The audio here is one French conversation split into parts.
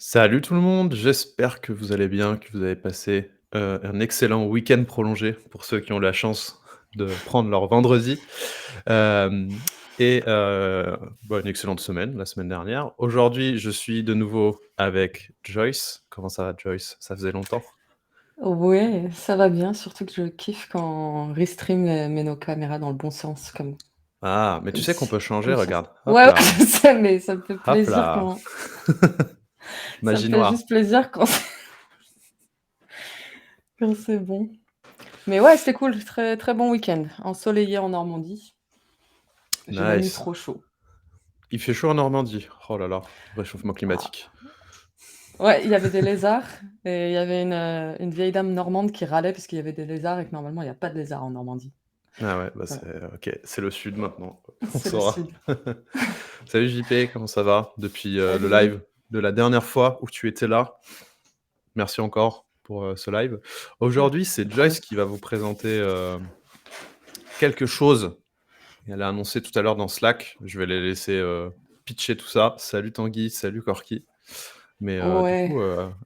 Salut tout le monde, j'espère que vous allez bien, que vous avez passé, un excellent week-end prolongé pour ceux qui ont la chance de prendre leur vendredi, hem et bah, une excellente semaine, la semaine dernière. Aujourd'hui, je suis de nouveau avec Joyce. Comment ça va Joyce? Ça faisait longtemps? Ouais, ça va bien, surtout que je kiffe quand Restream met nos caméras dans le bon sens, Ah, mais tu comme sais qu'on si, peut changer, comme si. regarde. Hop Ouais, ouais, là, je sais, mais ça me fait hop plaisir là. quand. Ça me Magie fait noire. juste plaisir quand quand c'est bon. Mais ouais, c'était cool, très très bon week-end. Ensoleillé en Normandie. J'ai même eu Nice. trop chaud. Il fait chaud en Normandie. Oh là là, réchauffement Ah. climatique. Ouais, il y avait des lézards et il y avait une vieille dame normande qui râlait parce qu'il y avait des lézards et que normalement il y a pas de lézards en Normandie. Ah ouais, bah, Voilà, c'est OK, c'est le sud maintenant, on c'est le saura. sud. Salut JP, comment ça va? Depuis, le Salut. live de la dernière fois où tu étais là. Merci encore pour, ce live. Aujourd'hui, c'est Trop bien. Joyce qui va vous présenter, quelque chose. Elle a annoncé tout à l'heure dans Slack. Je vais les laisser, pitcher tout ça. Salut Tanguy, salut Corky. Mais, du Ouais, coup,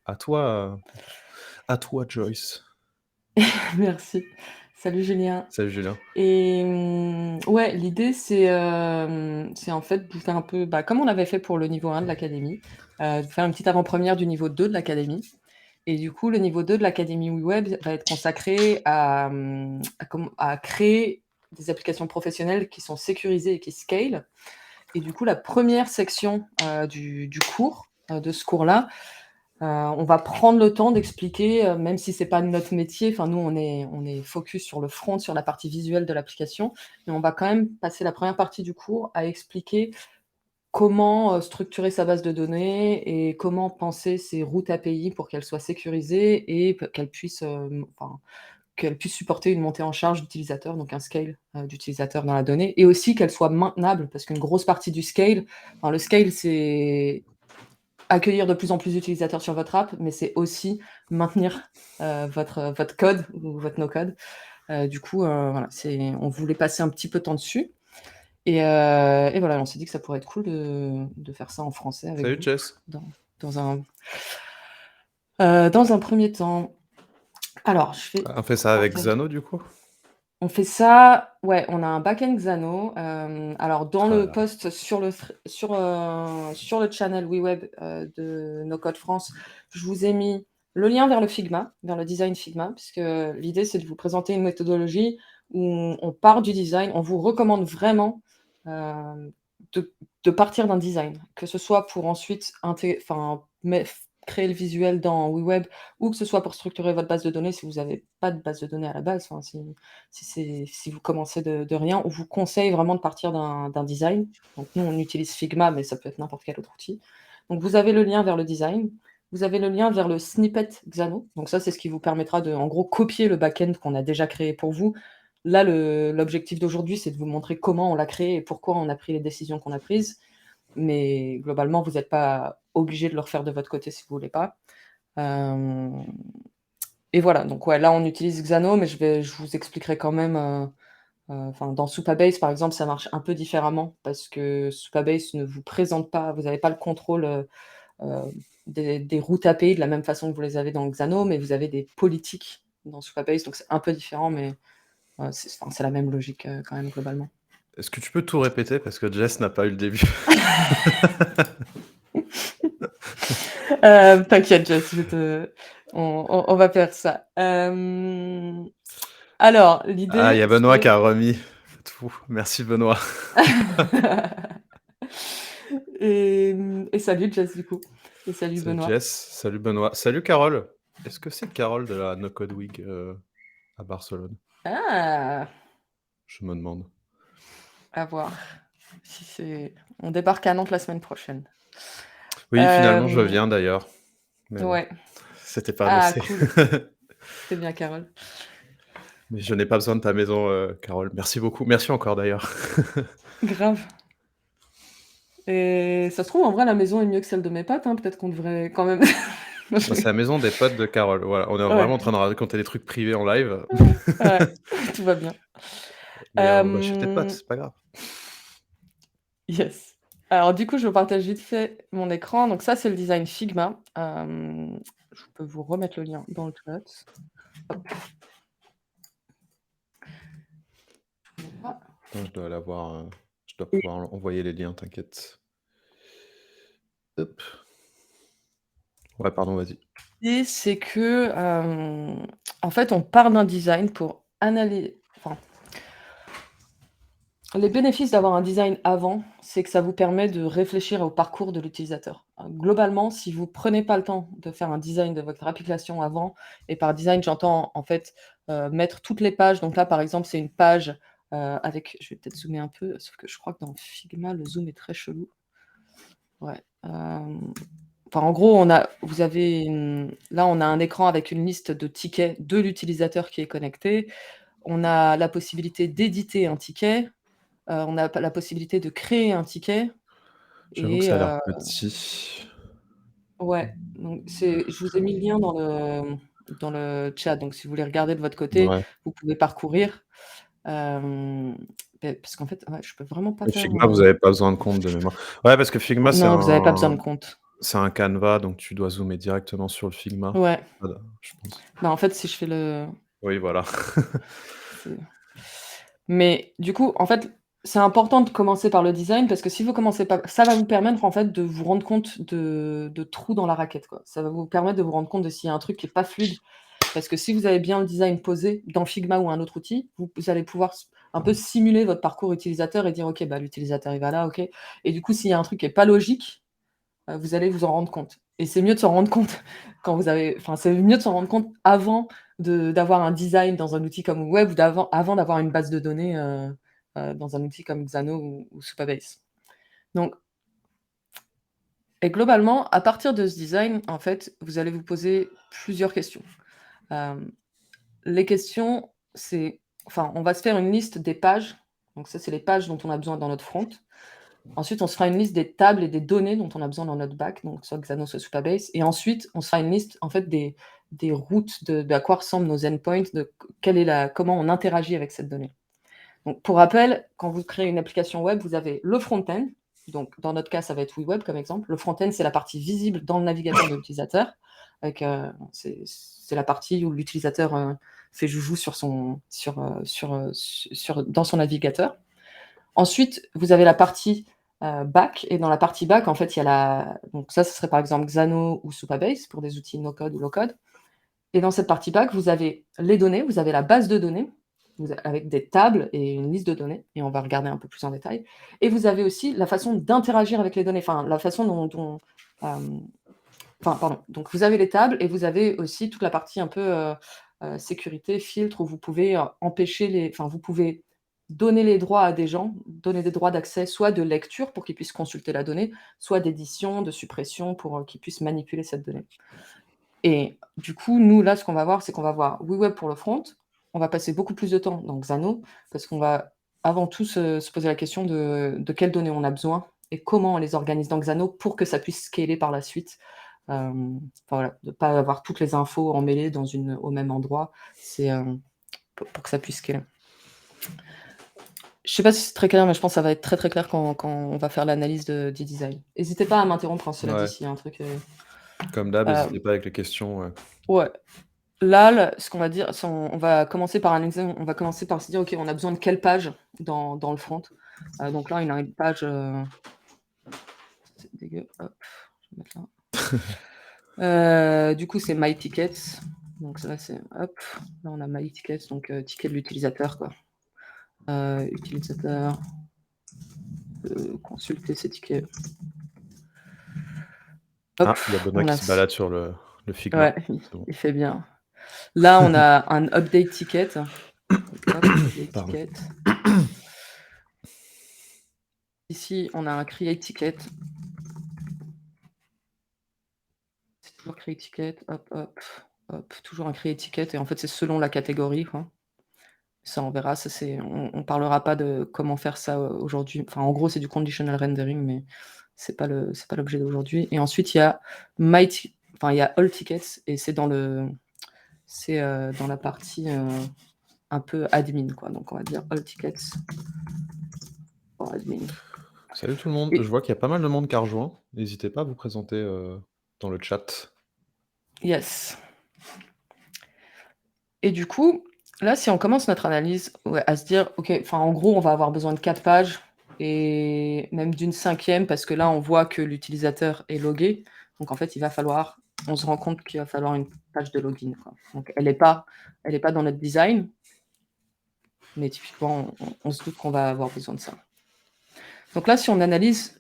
à toi Joyce. merci. Salut Julien. Salut Julien. Et ouais, l'idée c'est en fait de faire un peu, bah, comme on avait fait pour le niveau 1 de l'académie, de faire une petite avant-première du niveau 2 de l'académie. Et du coup, le niveau 2 de l'académie WeWeb va être consacré à créer des applications professionnelles qui sont sécurisées et qui scale. Et du coup, la première section du cours, de ce cours-là, on va prendre le temps d'expliquer, même si c'est pas notre métier, enfin nous on est focus sur le front, sur la partie visuelle de l'application, mais on va quand même passer la première partie du cours à expliquer comment, structurer sa base de données et comment penser ses routes API pour qu'elles soient sécurisées et qu'elles puissent, qu'elles puissent supporter une montée en charge d'utilisateurs, donc un scale, d'utilisateurs dans la donnée et aussi qu'elles soient maintenables parce qu'une grosse partie du scale, enfin le scale c'est accueillir de plus en plus d'utilisateurs sur votre app, mais c'est aussi maintenir votre code ou votre no-code. Du coup, voilà, on voulait passer un petit peu de temps dessus. Et voilà, on s'est dit que ça pourrait être cool de faire ça en français avec Salut vous Jess. dans, dans un, dans un premier temps. Alors, je vais On fait ça avec partager. Xano du coup? On fait ça, ouais, on a un backend Xano. Alors, dans Oh là le là. post sur le channel WeWeb de No Code France, je vous ai mis le lien vers le Figma, vers le design Figma, puisque l'idée, c'est de vous présenter une méthodologie où on part du design. On vous recommande vraiment euh, de, de partir d'un design, que ce soit pour ensuite créer le visuel dans WeWeb ou que ce soit pour structurer votre base de données si vous n'avez pas de base de données à la base. Enfin, si vous commencez de rien, on vous conseille vraiment de partir d'un design. Donc nous, on utilise Figma, mais ça peut être n'importe quel autre outil. Donc vous avez le lien vers le design. Vous avez le lien vers le snippet Xano. Donc ça, c'est ce qui vous permettra de, en gros, copier le back-end qu'on a déjà créé pour vous. Là, l'objectif d'aujourd'hui, c'est de vous montrer comment on l'a créé et pourquoi on a pris les décisions qu'on a prises. Mais globalement, vous n'êtes pas obligé de le refaire de votre côté si vous voulez pas. Euh, et voilà, donc ouais, là on utilise Xano, mais je vous expliquerai quand même. Dans Supabase, par exemple, ça marche un peu différemment parce que Supabase ne vous présente pas, vous n'avez pas le contrôle euh, des routes API de la même façon que vous les avez dans Xano, mais vous avez des politiques dans Supabase, donc c'est un peu différent, mais c'est la même logique quand même globalement. Est-ce que tu peux tout répéter parce que Jess n'a pas eu le début? T'inquiète, Jess, on va faire ça. Alors, Ah, il y l'idée, a Benoît qui a remis tout. Merci Benoît. et salut Jess du coup. Et salut Salut Benoît. Jess, salut Benoît, salut Carole. Est-ce que c'est Carole de la No Code Week à Barcelone? Ah, Je me demande. à voir. Si c'est... On débarque à Nantes la semaine prochaine. Oui, finalement, je Euh, viens d'ailleurs. Mais bon, ouais. c'était pas Ah, annoncé. cool. C'est bien, Carole. Mais je n'ai pas besoin de ta maison, Carole. Merci beaucoup. Merci encore d'ailleurs. Grave. Et ça se trouve, en vrai, la maison est mieux que celle de mes potes, hein. Peut-être qu'on devrait quand même. Non, je Bah, c'est rigole. la maison des potes de Carole. Voilà, on est vraiment Ouais. en train de raconter des trucs privés en live. Ouais. Tout va bien. Mais bah, chez tes potes, Euh, c'est pas grave. Yes. Alors du coup, je partage vite fait mon écran. Donc ça, c'est le design Figma. Je peux vous remettre le lien dans le chat. Hop. Voilà. Attends, je dois l'avoir, je dois Et pouvoir envoyer les liens, t'inquiète. Hop. Ouais, pardon, vas-y. l'idée, c'est que, en fait, on part d'un design pour enfin, les bénéfices d'avoir un design avant, c'est que ça vous permet de réfléchir au parcours de l'utilisateur. Globalement, si vous prenez pas le temps de faire un design de votre application avant, et par design, j'entends en fait, mettre toutes les pages. Donc là, par exemple, c'est une page, avec je vais peut-être zoomer un peu, sauf que je crois que dans Figma, le zoom est très chelou. Ouais, enfin, en gros, vous avez là, on a un écran avec une liste de tickets de l'utilisateur qui est connecté. On a la possibilité d'éditer un ticket. On a la possibilité de créer un ticket J'avoue que et ça a l'air petit. ouais, donc je vous ai mis le lien dans le chat, donc si vous voulez regarder de votre côté, Ouais. vous pouvez parcourir. Hem, parce qu'en fait, ouais, je peux vraiment pas Et faire, Figma, vous avez pas besoin de compte de mémoire. Ouais, parce que Figma, non, vous avez pas besoin de compte. c'est un canevas, donc tu dois zoomer directement sur le Figma. Ouais, Voilà, je pense. bah, en fait, si je fais Oui, voilà. c'est mais du coup, en fait, c'est important de commencer par le design parce que si vous commencez pas ça va vous permettre, en fait, de vous rendre compte de trous dans la raquette, quoi. Ça va vous permettre de vous rendre compte de s'il y a un truc qui est pas fluide. Parce que si vous avez bien le design posé dans Figma ou un autre outil, vous allez pouvoir un peu simuler votre parcours utilisateur et dire: «OK, bah, l'utilisateur, il va là, OK», et du coup, s'il y a un truc qui est pas logique, vous allez vous en rendre compte, et c'est mieux de s'en rendre compte quand vous avez enfin, c'est mieux de s'en rendre compte avant d'avoir un design dans un outil comme Web ou avant d'avoir une base de données, dans un outil comme Xano ou Supabase. Donc et globalement, à partir de ce design, en fait, vous allez vous poser plusieurs questions. Hem Les questions, c'est enfin, on va se faire une liste des pages. Donc ça, c'est les pages dont on a besoin dans notre front. Ensuite, on se fera une liste des tables et des données dont on a besoin dans notre back, donc soit Xano, soit Supabase. Et ensuite, on se fera une liste, en fait, des routes à quoi ressemblent nos endpoints, de quelle est comment on interagit avec cette donnée. Donc pour rappel, quand vous créez une application web, vous avez le front-end. Donc dans notre cas, ça va être WeWeb comme exemple. Le front-end, c'est la partie visible dans le navigateur de l'utilisateur, avec, c'est la partie où l'utilisateur, fait joujou sur dans son navigateur. Ensuite, vous avez la partie, back, et dans la partie back, en fait, il y a donc ça, ce serait par exemple Xano ou Supabase pour des outils no code ou low code. Et dans cette partie back, vous avez les données, vous avez la base de données, avec des tables et une liste de données, et on va regarder un peu plus en détail. Et vous avez aussi la façon d'interagir avec les données, enfin la façon hem, enfin pardon, donc vous avez les tables et vous avez aussi toute la partie un peu, sécurité, filtre, où vous pouvez, empêcher vous pouvez donner les droits à des gens, donner des droits d'accès, soit de lecture pour qu'ils puissent consulter la donnée, soit d'édition, de suppression pour, qu'ils puissent manipuler cette donnée. Et du coup, nous, là, ce qu'on va voir, c'est qu'on va voir WeWeb pour le front. On va passer beaucoup plus de temps dans Xano parce qu'on va avant tout se poser la question de quelles données on a besoin et comment on les organise dans Xano pour que ça puisse scaler par la suite. Enfin voilà, de pas avoir toutes les infos emmêlées au même endroit. C'est, pour que ça puisse scaler. Je sais pas si c'est très clair, mais je pense que ça va être très, très clair quand on va faire l'analyse du design. Hésitez pas à m'interrompre, hein, cela dit, Ouais, s'il y a un truc, comme d'hab, hem, n'hésitez pas avec les questions, ouais. ouais. Là, ce qu'on va dire, c'est on va commencer par analyser, on va commencer par se dire: «OK, on a besoin de quelle page dans le front?» Donc là, il a une page, c'est dégueu, hop, je vais mettre là. Du coup, c'est My Tickets, donc ça, c'est hop, là, on a My Tickets, donc ticket de l'utilisateur, quoi. Utilisateur, consulter ses tickets. Hop, Ah, il y a Benoît on qui a se balade sur le Figma. ouais, C'est bon. il fait bien. Là, on a un update ticket, donc hop, update Pardon. ticket. Ici, on a un create ticket. C'est toujours create ticket, hop, hop, hop, toujours un create ticket, et en fait, c'est selon la catégorie, quoi. Ça, on verra, ça c'est on parlera pas de comment faire ça, aujourd'hui. Enfin, en gros, c'est du conditional rendering, mais c'est pas l'objet d'aujourd'hui. Et ensuite, il y a il y a all tickets, et c'est dans la partie, un peu admin, quoi. Donc on va dire all tickets for admin. Salut tout le monde, je Et vois qu'il y a pas mal de monde qui a rejoint. N'hésitez pas à vous présenter, dans le chat. yes. Et du coup, là, si on commence notre analyse, ouais, à se dire: «OK, enfin, en gros, on va avoir besoin de 4 pages et même d'une 5e parce que là, on voit que l'utilisateur est logué». Donc en fait, on se rend compte qu'il va falloir une page de login, quoi. Donc elle est pas dans notre design, mais typiquement, on se doute qu'on va avoir besoin de ça. Donc là, si on analyse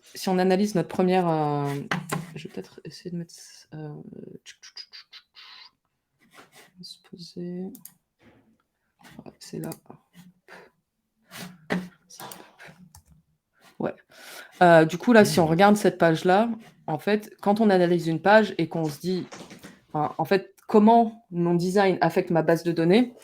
notre première, je vais peut-être essayer de mettre se poser. Ouais, c'est là. Ouais. Du coup, là, si on regarde cette page-là, en fait, quand on analyse une page et qu'on se dit, en fait, comment mon design affecte ma base de données,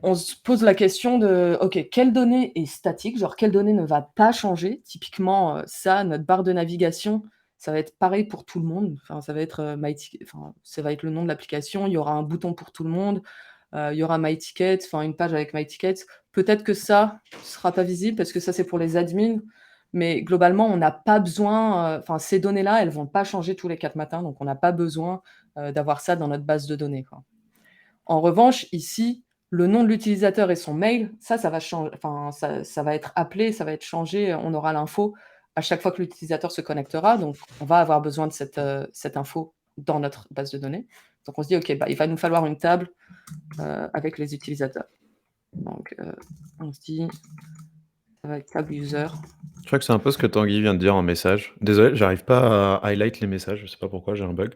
on se pose la question de: «OK, quelle donnée est statique?» Genre, quelle donnée ne va pas changer? Typiquement, ça, notre barre de navigation, ça va être pareil pour tout le monde. Enfin, ça va être, ça va être le nom de l'application. Il y aura un bouton pour tout le monde. Il y aura My Ticket, enfin, une page avec My Ticket. Peut-être que ça sera pas visible parce que ça, c'est pour les admins, mais globalement, on n'a pas besoin, enfin, ces données-là, elles vont pas changer tous les 4 matins, donc on n'a pas besoin, d'avoir ça dans notre base de données, quoi. En revanche, ici, le nom de l'utilisateur et son mail, ça va changer, enfin, ça va être appelé, ça va être changé, on aura l'info à chaque fois que l'utilisateur se connectera, donc on va avoir besoin de cette info dans notre base de données. Donc on se dit: «OK, bah, il va nous falloir une table, avec les utilisateurs». Donc on se dit, ça va être table user. Je crois que c'est un peu ce que Tanguy vient de dire en message. Désolé, j'arrive pas à highlight les messages, je sais pas pourquoi, j'ai un bug.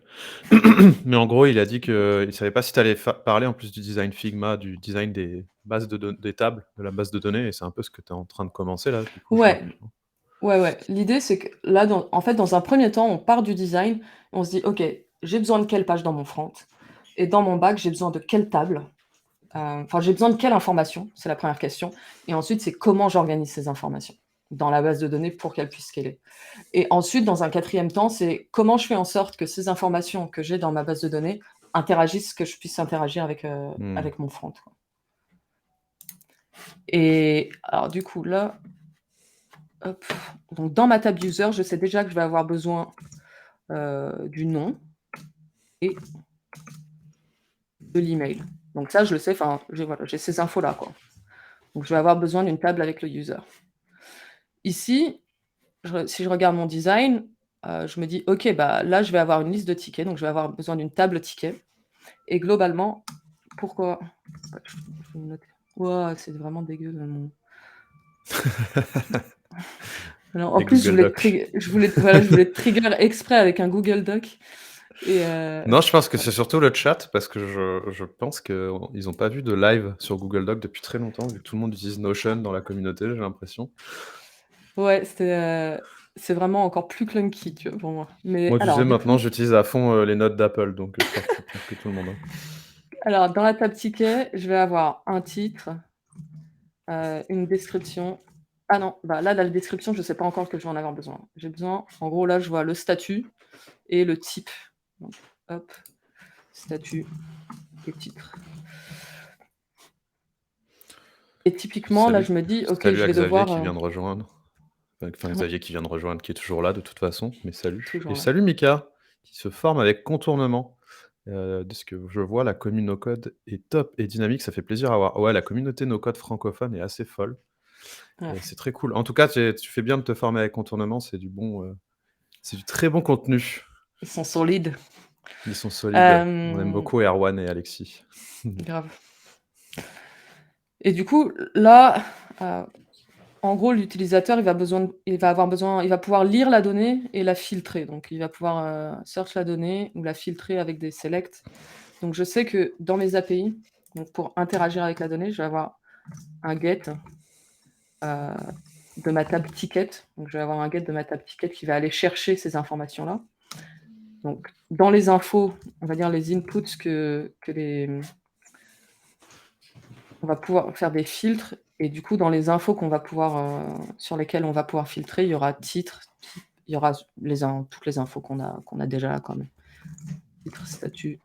Mais en gros, il a dit qu'il savait pas si tu allais parler en plus du design Figma, du design des bases des tables de la base de données et c'est un peu ce que tu es en train de commencer là, du coup, j'ai Ouais, l'impression. ouais. L'idée, c'est que là, en fait, dans un premier temps, on part du design, on se dit: «OK, j'ai besoin de quelle page dans mon front et dans mon back, j'ai besoin de quelle table?» Enfin, j'ai besoin de quelle information? C'est la première question, et ensuite, c'est comment j'organise ces informations dans la base de données pour qu'elles puissent scaler, et ensuite, dans un quatrième temps, c'est comment je fais en sorte que ces informations que j'ai dans ma base de données interagissent, que je puisse interagir Mmh. avec mon front, quoi. Et alors du coup, là, hop, donc dans ma table user, je sais déjà que je vais avoir besoin, du nom et de l'email. Donc ça, je le sais, enfin, j'ai ces infos-là, quoi. Donc je vais avoir besoin d'une table avec le user. Ici, si je regarde mon design, je me dis: «OK, bah, là, je vais avoir une liste de tickets, donc je vais avoir besoin d'une table ticket», et globalement, pourquoi ouais, je vais me noter. Wouah, c'est vraiment dégueu, mon alors en Les plus, Google Docs. je voulais te trigger exprès avec un Google Doc, et Non, je pense que voilà. c'est surtout le chat parce que je pense qu'ils ont pas vu de live sur Google Docs depuis très longtemps, vu que tout le monde utilise Notion dans la communauté, j'ai l'impression. Ouais, c'est vraiment encore plus clunky, tu vois, pour moi. Mais Moi, tu sais, alors du maintenant, coup, j'utilise à fond, les notes d'Apple, donc je crois que je suis pire que tout le monde, hein. alors dans la table ticket, je vais avoir un titre, une description. Ah non, bah, là, la description, je sais pas encore que je vais en avoir besoin. J'ai besoin, en gros, là, je vois le statut et le type. Donc hop, statut et titre. Et typiquement, là, Salut je me dis: «OK, salut je à vais Xavier devoir, qui vient de rejoindre. Enfin, ouais, Xavier qui vient de rejoindre, qui est toujours là de toute façon, mais salut. Et toujours là». salut Mika, qui se forme avec contournement. De ce que je vois, la commune no code est top et dynamique, ça fait plaisir à voir. Ouais, la communauté no code francophone est assez folle Ouais, et c'est très cool. En tout cas, tu fais bien de te former avec contournement, c'est du très bon contenu. ils sont solides. Ils sont solides. On aime Hem, beaucoup Erwan et Alexis. grave. Et du coup, là, heu, en gros, l'utilisateur, il va pouvoir lire la donnée et la filtrer. Donc il va pouvoir, search la donnée ou la filtrer avec des selects. Donc je sais que dans mes API, donc pour interagir avec la donnée, je vais avoir un get, de ma table ticket. Donc je vais avoir un get de ma table ticket qui va aller chercher ces informations-là. Donc dans les infos, on va dire les inputs que les on va pouvoir faire des filtres, et du coup, dans les infos qu'on va pouvoir, sur lesquelles on va pouvoir filtrer, il y aura titre, il y aura toutes les infos qu'on a déjà là quand même. Titre, statut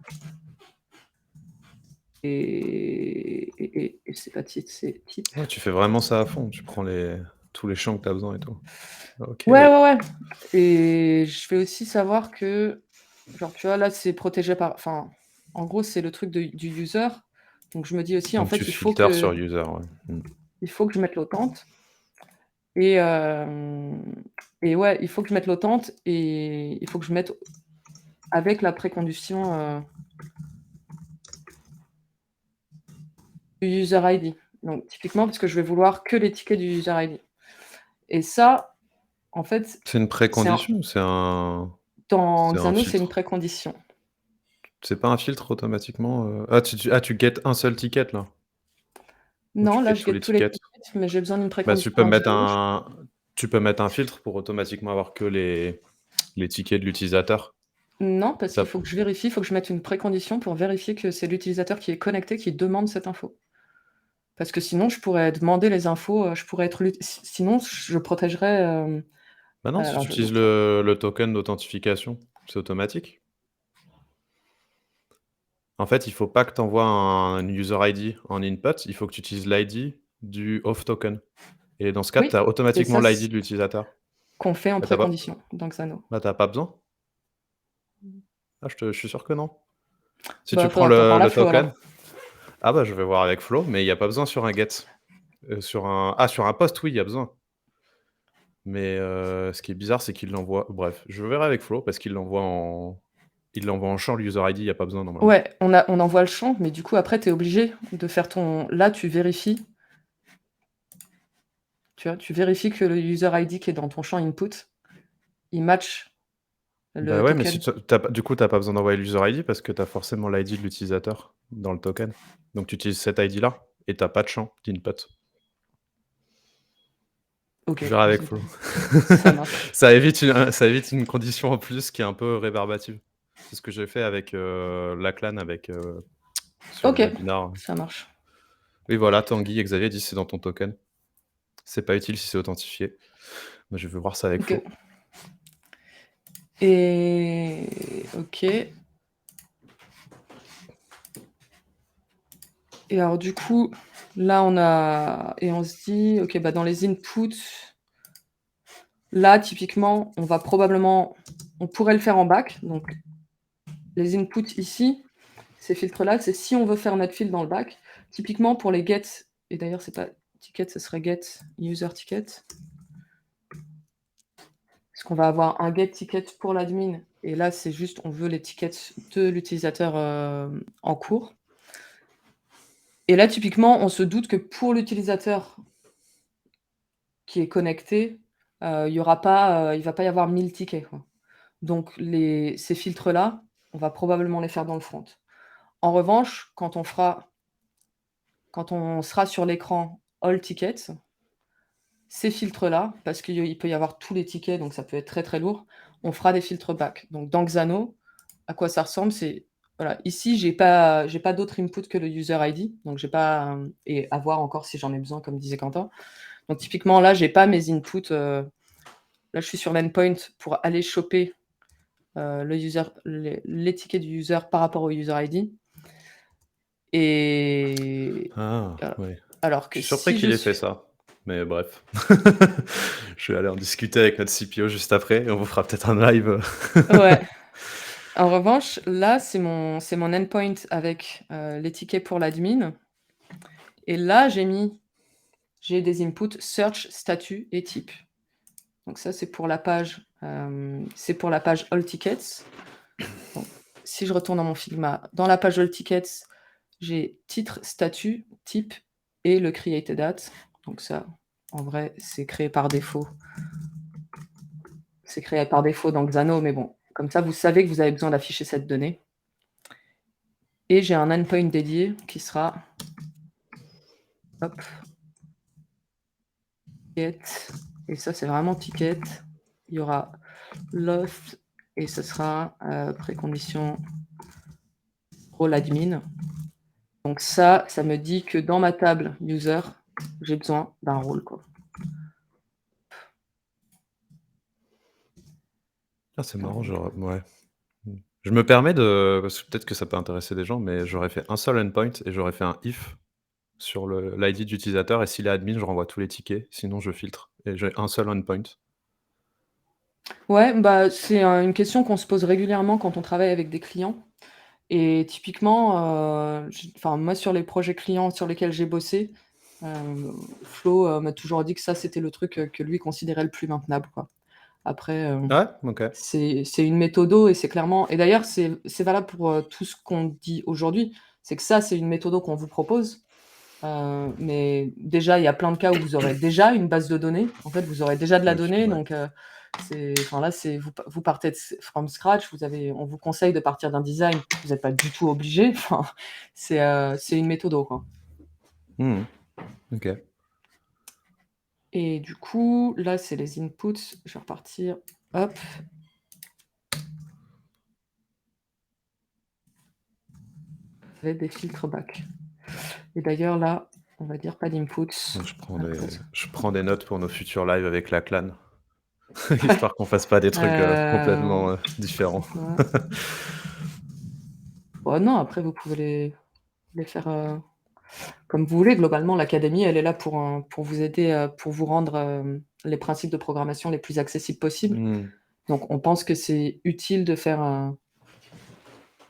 et c'est pas titre, c'est type. Ouais, tu fais vraiment ça à fond. Tu prends les tous les champs que tu as besoin et tout. OK. Ouais, ouais, ouais et je vais aussi savoir que, genre, tu vois, là, c'est protégé par enfin, en gros, c'est le truc du user, donc je me dis aussi, en Donc tu fait, filters sur user, ouais. Mmh. il faut que je mette l'autente et hem et ouais, il faut que je mette l'autente et il faut que je mette avec la précondition, du user ID. Donc typiquement, parce que je vais vouloir que les tickets du user ID et ça, en fait, C'est une c'est un précondition ou dans c'est un Xano, c'est une filtre? précondition. C'est pas un filtre automatiquement, tu get un seul ticket là? Ou tu Non, là, get je tous get les tous les tickets? tickets, mais j'ai besoin d'une Bah, précondition à gauche. tu peux mettre un filtre pour automatiquement avoir que les tickets de l'utilisateur. Non, parce Tu qu'il faut que je vérifie, il faut que je mette une précondition pour vérifier que c'est l'utilisateur qui est connecté qui demande cette info. Parce que sinon, je pourrais demander les infos, je pourrais être sinon je protégerais, Bah non, si alors tu je utilises donc le token d'authentification, c'est automatique. En fait, il faut pas que tu envoies un user ID en input, il faut que tu utilises l'ID du auth token et dans ce cas, tu oui as et automatiquement ça, l'ID c'est de l'utilisateur. qu'on fait en Bah, tu pas précondition dans Xano. bah, tu pas besoin? Ah, je suis sûr que non. Si tu Bah, prends faudra t'en parler à le Flo token alors. ah bah, je vais voir avec Flo, mais il y a pas besoin sur un get. Sur un post, oui, il y a besoin. Mais ce qui est bizarre, c'est qu'il l'envoie bref, je verrai avec Flo parce qu'il l'envoie en champ, le user ID, il y a pas besoin normalement. Ouais, on envoie le champ, mais du coup après tu es obligé de faire ton là tu vérifies, tu vois? Tu vérifies que le user ID qui est dans ton champ input, il match Bah, le ouais, mais si token. tu as pas du coup, tu as pas besoin d'envoyer l'user ID parce que tu as forcément l'ID de l'utilisateur dans le token. Donc tu utilises cet ID-là et tu as pas de champ d'input. OK, Je verrai avec c'est Flo. ça marche. Ça évite une condition en plus qui est un peu rébarbative. C'est ce que j'ai fait avec, la clan avec, sur le OK, webinar. ça marche. Oui, voilà, Tanguy et Xavier disent: «C'est dans ton token». C'est pas utile si c'est authentifié. Bah, je vais voir ça avec OK Flo. et OK et alors du coup, là on se dit: «OK, bah, dans les inputs, là typiquement, on pourrait le faire en back». Donc les inputs ici, ces filtres-là, c'est si on veut faire notre fil dans le back. Typiquement pour les get et d'ailleurs c'est pas ticket, ce serait get user ticket. Parce qu'on va avoir un get ticket pour l'admin et là, c'est juste on veut les tickets de l'utilisateur, en cours et là, typiquement, on se doute que pour l'utilisateur qui est connecté, il va pas y avoir 1000 tickets, quoi. Donc ces filtres-là, on va probablement les faire dans le front. En revanche, quand on sera sur l'écran all tickets, ces filtres-là, parce qu'il peut y avoir tous les tickets, donc ça peut être très, très lourd, on fera des filtres back. Donc dans Xano, à quoi ça ressemble? C'est voilà, ici, j'ai pas d'autre input que le user ID, donc j'ai pas, et à voir encore si j'en ai besoin, comme disait Quentin. Donc typiquement, là, j'ai pas mes inputs, là, je suis sur l'endpoint pour aller choper, les tickets du user par rapport au user ID et Ah, voilà. oui. Alors Je que suis surpris si je qu'il ait fait suis ça, mais bref. Je vais aller en discuter avec notre CPO juste après et on vous fera peut-être un live. ouais. En revanche, là, c'est mon endpoint avec, les tickets pour l'admin et là, j'ai des inputs search, statut et type. Donc ça, c'est pour la page all tickets. Donc si je retourne dans mon Figma, dans la page all tickets, j'ai titre, statut, type et le created at. Donc ça, en vrai, c'est créé par défaut. C'est créé par défaut dans Xano, mais bon, comme ça, vous savez que vous avez besoin d'afficher cette donnée. Et j'ai un endpoint dédié qui sera hop, get, et ça c'est vraiment ticket. Il y aura lost et ce sera précondition role admin. Donc ça me dit que dans ma table user, j'ai besoin d'un rôle, quoi. Ah, c'est marrant, Donc, ouais. Mmh. Je me permets de parce que peut-être que ça peut intéresser des gens, mais j'aurais fait un seul endpoint et j'aurais fait un if sur l'ID d'utilisateur et s'il est admin, je renvoie tous les tickets, sinon je filtre et j'ai un seul endpoint. Ouais, bah, c'est, une question qu'on se pose régulièrement quand on travaille avec des clients et typiquement, enfin, moi, sur les projets clients sur lesquels j'ai bossé, Flo, m'a toujours dit que ça, c'était le truc, que lui considérait le plus maintenable, quoi. Après, Ouais, OK. c'est une méthodo et c'est clairement et d'ailleurs, c'est valable pour, tout ce qu'on dit aujourd'hui. C'est que ça, c'est une méthodo qu'on vous propose, mais déjà, il y a plein de cas où vous aurez déjà une base de données. En fait, vous aurez déjà de la Oui, donnée, ouais. donc c'est enfin là, c'est vous partez de from scratch, on vous conseille de partir d'un design, vous êtes pas du tout obligé, enfin, c'est une méthodo, quoi. Mmh. OK. Et du coup, là, c'est les inputs. Je vais repartir, hop. Avec des filtres back. Et d'ailleurs, là, on va dire pas d'inputs. Donc Close. je prends des notes pour nos futurs lives avec la clan, histoire qu'on fasse pas des trucs, Heu, complètement, différents. ouais. Oh non, après vous pouvez les faire, comme vous voulez. Globalement, l'académie, elle est là pour vous aider, pour vous rendre, les principes de programmation les plus accessibles possibles. Mmh. Donc on pense que c'est utile de faire,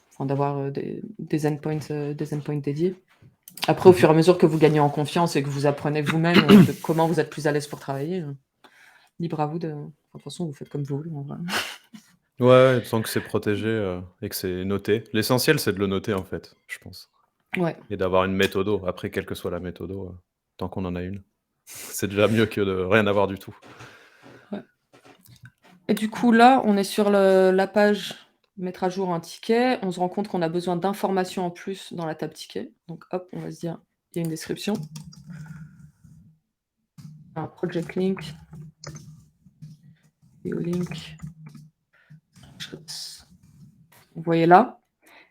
enfin d'avoir, des endpoints dédiés. Après, au Mmh. fur et à mesure que vous gagnez en confiance et que vous apprenez vous-même, de comment vous êtes plus à l'aise pour travailler, libre à vous de enfin, de toute façon, vous faites comme vous voulez, en vrai. Ouais, ouais, tant que c'est protégé, et que c'est noté. L'essentiel, c'est de le noter, en fait, je pense, Ouais, et d'avoir une méthodo. Après, quelle que soit la méthodo, tant qu'on en a une, c'est déjà mieux que de rien avoir du tout. ouais. Et du coup, là, on est sur la page mettre à jour un ticket. On se rend compte qu'on a besoin d'informations en plus dans la table ticket. Donc hop, on va se dire, il y a une description, un project link, et au link. Vous voyez là.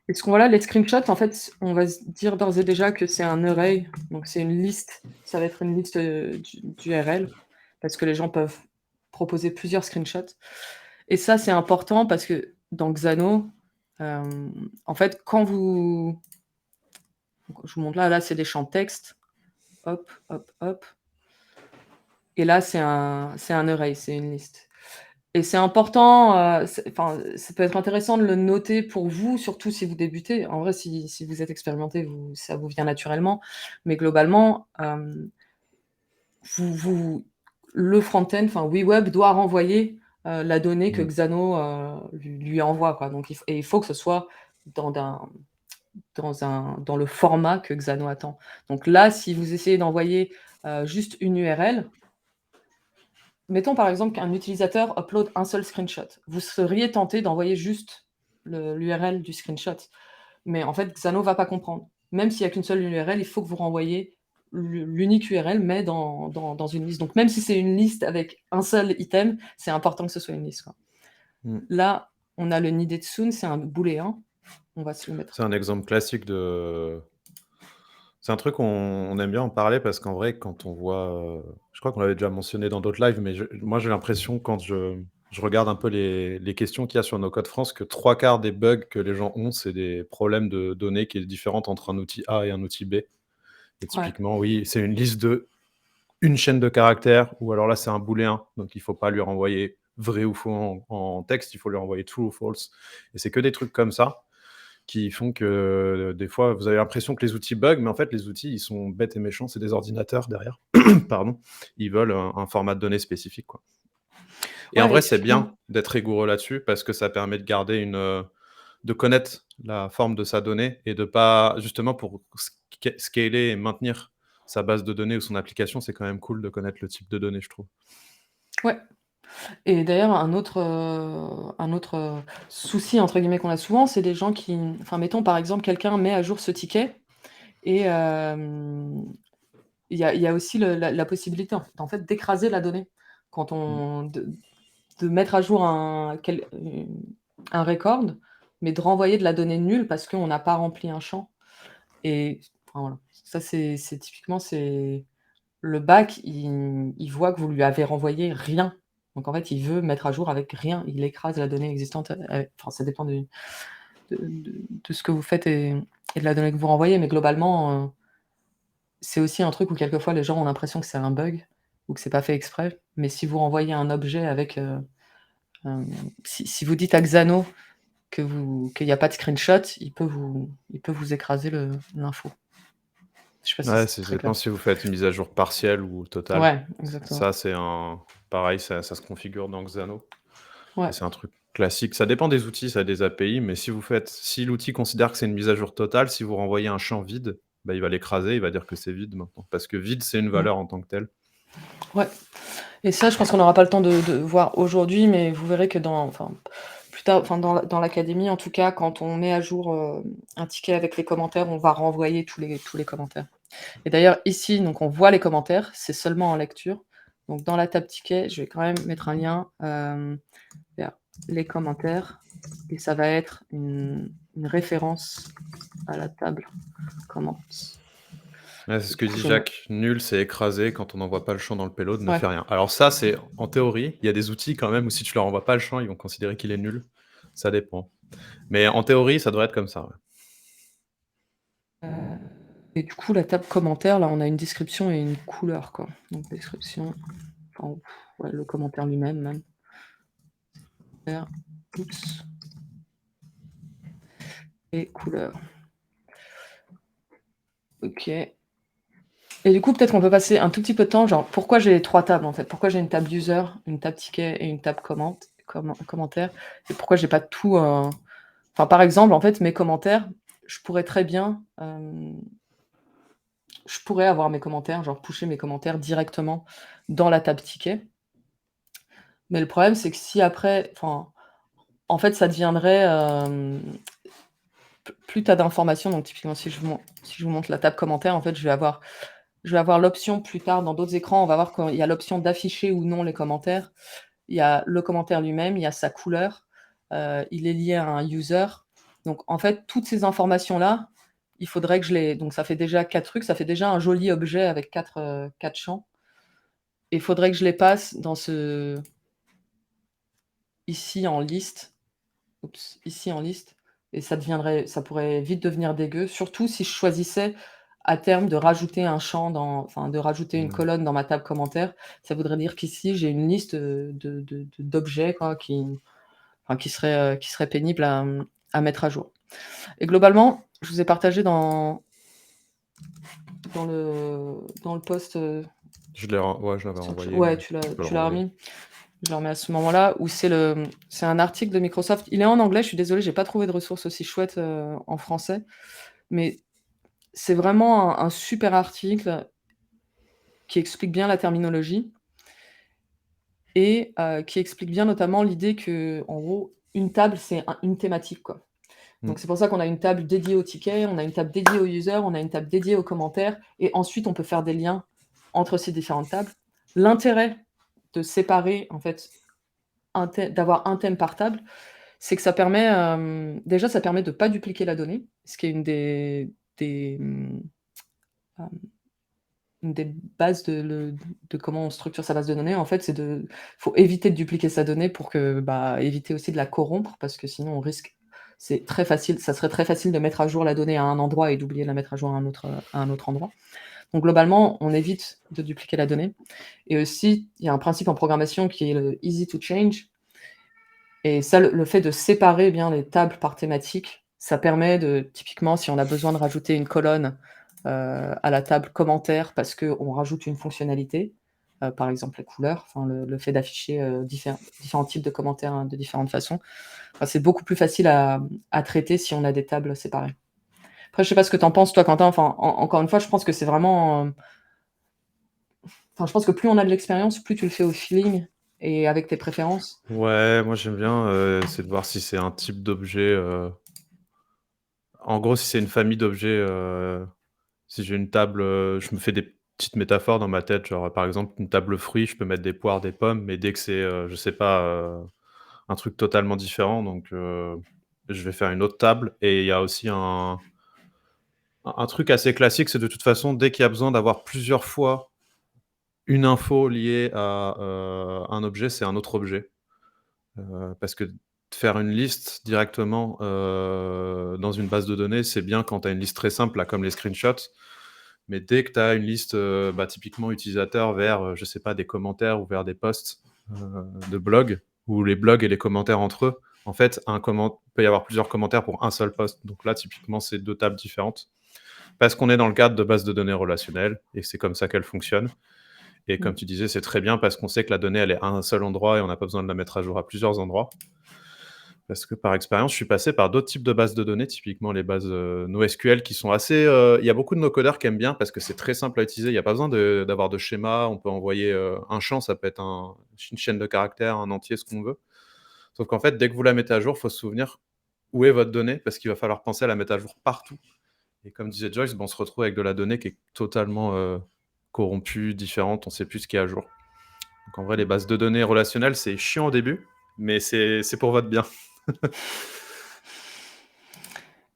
Et ce qu'on voit là, les screenshots, en fait, on va se dire d'ores et déjà que c'est un array, donc c'est une liste. Ça va être une liste, d'URL parce que les gens peuvent proposer plusieurs screenshots. Et ça, c'est important parce que dans Xano, en fait, quand vous donc je vous montre là, c'est des champs de texte. Hop, hop, hop. Et là, c'est un array, c'est une liste. Et c'est important, enfin, ça peut être intéressant de le noter pour vous, surtout si vous débutez. En vrai, si vous êtes expérimenté, ça vous vient naturellement. Mais globalement, vous le front-end, enfin WeWeb doit renvoyer, la donnée que Mmh. Xano, lui envoie, quoi. Donc il faut que ce soit dans dans le format que Xano attend. Donc là, si vous essayez d'envoyer, juste une URL, mettons par exemple qu'un utilisateur upload un seul screenshot. Vous seriez tenté d'envoyer juste l'URL du screenshot. Mais en fait, Xano va pas comprendre. Même s'il y a qu'une seule URL, il faut que vous renvoyiez l'unique URL, mais dans une liste. Donc même si c'est une liste avec un seul item, c'est important que ce soit une liste, quoi. Mmh. Là, on a le needed soon, c'est un booléen. On va se le mettre. C'est un exemple classique de c'est un truc on aime bien en parler parce qu'en vrai, quand on voit, je crois qu'on l'avait déjà mentionné dans d'autres lives, mais moi, j'ai l'impression quand je regarde un peu les questions qu'il y a sur No Code France, que 3/4 des bugs que les gens ont, c'est des problèmes de données qui est différente entre un outil A et un outil B. Et Ouais. typiquement, oui, c'est une liste de une chaîne de caractères ou alors là, c'est un booléen, donc il faut pas lui renvoyer vrai ou faux en texte, il faut lui renvoyer true ou false, et c'est que des trucs comme ça qui font que, des fois, vous avez l'impression que les outils bug, mais en fait, les outils, ils sont bêtes et méchants, c'est des ordinateurs derrière. Pardon. Ils veulent un format de données spécifique, quoi. Et en Ouais, et vrai, c'est typiquement bien d'être rigoureux là-dessus parce que ça permet de garder de connaître la forme de sa donnée et de pas justement pour scaler et maintenir sa base de données ou son application, c'est quand même cool de connaître le type de données, je trouve. ouais. Et d'ailleurs, un autre, «souci» entre guillemets qu'on a souvent, c'est des gens qui enfin, mettons par exemple, quelqu'un met à jour ce ticket et il y a aussi la possibilité en fait d'écraser la donnée. Quand Mmh. on de mettre à jour un record, mais de renvoyer de la donnée nulle parce qu'on n'a pas rempli un champ et enfin voilà. Ça c'est typiquement c'est le back, il voit que vous lui avez renvoyé rien. Donc en fait, il veut mettre à jour avec rien. Il écrase la donnée existante, enfin ça dépend de ce que vous faites et de la donnée que vous renvoyez, mais globalement, c'est aussi un truc où quelquefois les gens ont l'impression que c'est un bug, ou que c'est pas fait exprès. Mais si vous renvoyez un objet avec, si vous dites à Xano qu'il y a pas de screenshot, il peut vous écraser l'info. Je sais pas si Ouais, c'est c'est très dépend clair. si vous faites une mise à jour partielle ou totale. Ouais, exactement. Ça, c'est un pareil, ça se configure dans Xano et Ouais. c'est un truc classique. Ça dépend des outils, ça a des API, mais si l'outil considère que c'est une mise à jour totale, si vous renvoyez un champ vide, bah, il va l'écraser, il va dire que c'est vide maintenant. Parce que vide, c'est une Mmh. valeur en tant que telle. Ouais. Et ça, je pense qu'on n'aura pas le temps de voir aujourd'hui, mais vous verrez que plus tard, dans l'académie, en tout cas, quand on met à jour, un ticket avec les commentaires, on va renvoyer tous les commentaires. Et d'ailleurs, ici, donc on voit les commentaires, c'est seulement en lecture. Donc dans la table ticket, je vais quand même mettre un lien, vers les commentaires et ça va être une référence à la table comments. Ouais, c'est ce Et que du coup, dit je me Jacques. Nul, c'est écrasé. Quand on n'envoie pas le champ dans le payload, ne ouais. fait rien. Alors ça, c'est en théorie. Il y a des outils quand même où si tu leur envoies pas le champ, ils vont considérer qu'il est nul. Ça dépend. Mais en théorie, ça devrait être comme ça. Ouais. Heu et du coup, la table commentaire, là, on a une description et une couleur, quoi. Donc description, enfin, ouais, le commentaire lui-même même. Oups et couleur. OK. Et du coup, peut-être qu'on peut passer un tout petit peu de temps, genre, pourquoi j'ai 3 tables, en fait? Pourquoi j'ai une table user, une table ticket et une table commentaire et pourquoi j'ai pas tout, enfin, par exemple, en fait, mes commentaires, je pourrais très bien, je pourrais avoir mes commentaires, genre pusher mes commentaires directement dans la table ticket. Mais le problème, c'est que si après, enfin, en fait, ça deviendrait, plus tu as d'informations, donc typiquement si je vous montre la table commentaire, en fait, je vais avoir l'option plus tard dans d'autres écrans, on va voir qu'il y a l'option d'afficher ou non les commentaires. Il y a le commentaire lui-même, il y a sa couleur, il est lié à un user. Donc en fait, toutes ces informations-là, il faudrait que je les donc ça fait déjà 4 trucs, ça fait déjà un joli objet avec 4 champs et il faudrait que je les passe dans ce ici en liste. Oups, ici en liste et ça pourrait vite devenir dégueu, surtout si je choisissais à terme de rajouter un champ de rajouter une Mm. colonne dans ma table commentaire. Ça voudrait dire qu'ici, j'ai une liste, d'objets quoi qui serait pénible à mettre à jour et globalement, je vous ai partagé dans le post, Ouais, je l'avais sur Ch renvoyé, ouais, mais tu l'as je peux le tu l'as renvoyer. remis? Je le remets à ce moment-là où c'est un article de Microsoft. Il est en anglais, je suis désolée, j'ai pas trouvé de ressources aussi chouettes, en français, mais c'est vraiment un super article qui explique bien la terminologie et qui explique bien notamment l'idée qu'en gros, une table, c'est une thématique, quoi. Mm. Donc c'est pour ça qu'on a une table dédiée aux tickets, on a une table dédiée aux users, on a une table dédiée aux commentaires et ensuite on peut faire des liens entre ces différentes tables. L'intérêt de séparer en fait d'avoir un thème par table, c'est que ça permet, déjà ça permet de pas dupliquer la donnée, ce qui est hem, une des bases de comment on structure sa base de données. En fait, faut éviter de dupliquer sa donnée pour que, éviter aussi de la corrompre parce que sinon on risque c'est très facile, ça serait très facile de mettre à jour la donnée à un endroit et d'oublier de la mettre à jour à un autre endroit. Donc globalement, on évite de dupliquer la donnée et aussi, il y a un principe en programmation qui est le easy to change. Et ça, le fait de séparer bien les tables par thématique, ça permet typiquement, si on a besoin de rajouter une colonne, à la table commentaires parce qu'on rajoute une fonctionnalité, par exemple les couleurs, enfin le fait d'afficher, différents types de commentaires, hein, de différentes façons. Enfin, c'est beaucoup plus facile à traiter si on a des tables séparées. Après, je sais pas ce que tu en penses toi, Quentin, enfin, encore une fois, je pense que c'est vraiment, enfin, je pense que plus on a de l'expérience, plus tu le fais au feeling et avec tes préférences. Ouais, moi j'aime bien essayer de voir si c'est un type d'objet. En gros, si c'est une famille d'objets, si j'ai une table, je me fais des petites métaphores dans ma tête, genre, par exemple, une table fruits, je peux mettre des poires, des pommes, mais dès que c'est, je sais pas, un truc totalement différent, donc je vais faire une autre table et il y a aussi un truc assez classique, c'est de toute façon, dès qu'il y a besoin d'avoir plusieurs fois une info liée à, un objet, c'est un autre objet. Parce que faire une liste directement, dans une base de données, c'est bien quand tu as une liste très simple, là, comme les screenshots. Mais dès que tu as une liste, typiquement utilisateur vers, je sais pas, des commentaires ou vers des posts de blog, ou les blogs et les commentaires entre eux, en fait, peut y avoir plusieurs commentaires pour un seul post. Donc là, typiquement, c'est 2 tables différentes. Parce qu'on est dans le cadre de base de données relationnelles, et c'est comme ça qu'elle fonctionne. Et comme tu disais, c'est très bien parce qu'on sait que la donnée, elle est à un seul endroit et on n'a pas besoin de la mettre à jour à plusieurs endroits. Parce que par expérience, je suis passé par d'autres types de bases de données, typiquement les bases NoSQL qui sont assez. Il y a beaucoup de nos codeurs qui aiment bien parce que c'est très simple à utiliser. Il n'y a pas besoin d'avoir de schéma. On peut envoyer un champ, ça peut être une chaîne de caractères, un entier, ce qu'on veut. Sauf qu'en fait, dès que vous la mettez à jour, il faut se souvenir où est votre donnée parce qu'il va falloir penser à la mettre à jour partout. Et comme disait Joyce, on se retrouve avec de la donnée qui est totalement corrompue, différente, on ne sait plus ce qui est à jour. Donc en vrai, les bases de données relationnelles, c'est chiant au début, mais c'est pour votre bien.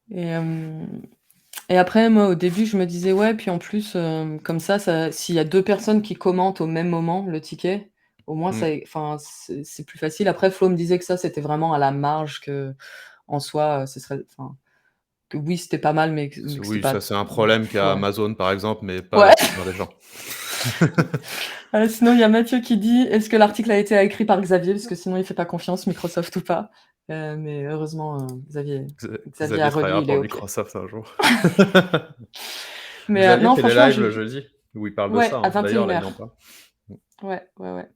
Et après, moi, au début, je me disais, ouais, puis en plus, comme ça, s'il y a 2 personnes qui commentent au même moment le ticket, au moins, c'est plus facile. Après, Flo me disait que ça, c'était vraiment à la marge, qu'en soi, ce serait, que oui, c'était pas mal, mais que c'était Oui, pas. ça c'est un problème qu'a Ouais. Amazon par exemple, mais pas Ouais. la plupart des gens. Sinon, il y a Mathieu qui dit, est-ce que l'article a été écrit par Xavier? Parce que sinon, il fait pas confiance, Microsoft ou pas. Mais heureusement, Xavier a Xavier relu, travaillera il est pour OK. Microsoft un jour. Mais Xavier non, fait les franchement, lives j'ai le vu. jeudi, où il parle de Ouais, ça, à hein. D'ailleurs, là, il en 21h. parle. Ouais, ouais, ouais.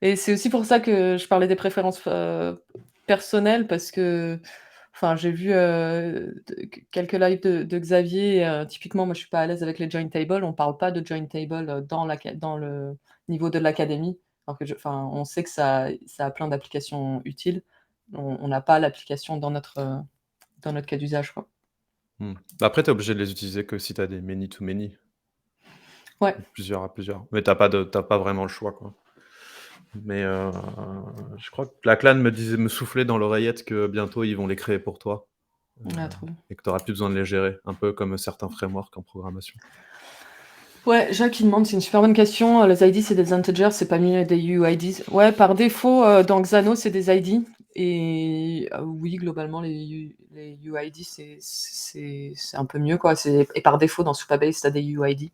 Et c'est aussi pour ça que je parlais des préférences personnelles, parce que j'ai vu quelques lives de Xavier. Typiquement, moi, je suis pas à l'aise avec les join tables. On parle pas de join table dans le niveau de l'académie. Alors que on sait que ça a plein d'applications utiles. On n'a pas l'application dans notre cas d'usage, quoi. Après, tu es obligé de les utiliser que si tu as des many-to-many. Ouais. Plusieurs à plusieurs. Mais t'as pas vraiment le choix, quoi. Mais je crois que la clan me soufflait dans l'oreillette que bientôt ils vont les créer pour toi. Ah, trop bien. Et que tu n'auras plus besoin de les gérer, un peu comme certains frameworks en programmation. Ouais, Jacques il demande, c'est une super bonne question. Les ID, c'est des integers, c'est pas mieux des UIDs. Ouais, par défaut, dans Xano, c'est des ID. Et oui, globalement, les UID, c'est un peu mieux, quoi. Et par défaut, dans Supabase, tu as des UID.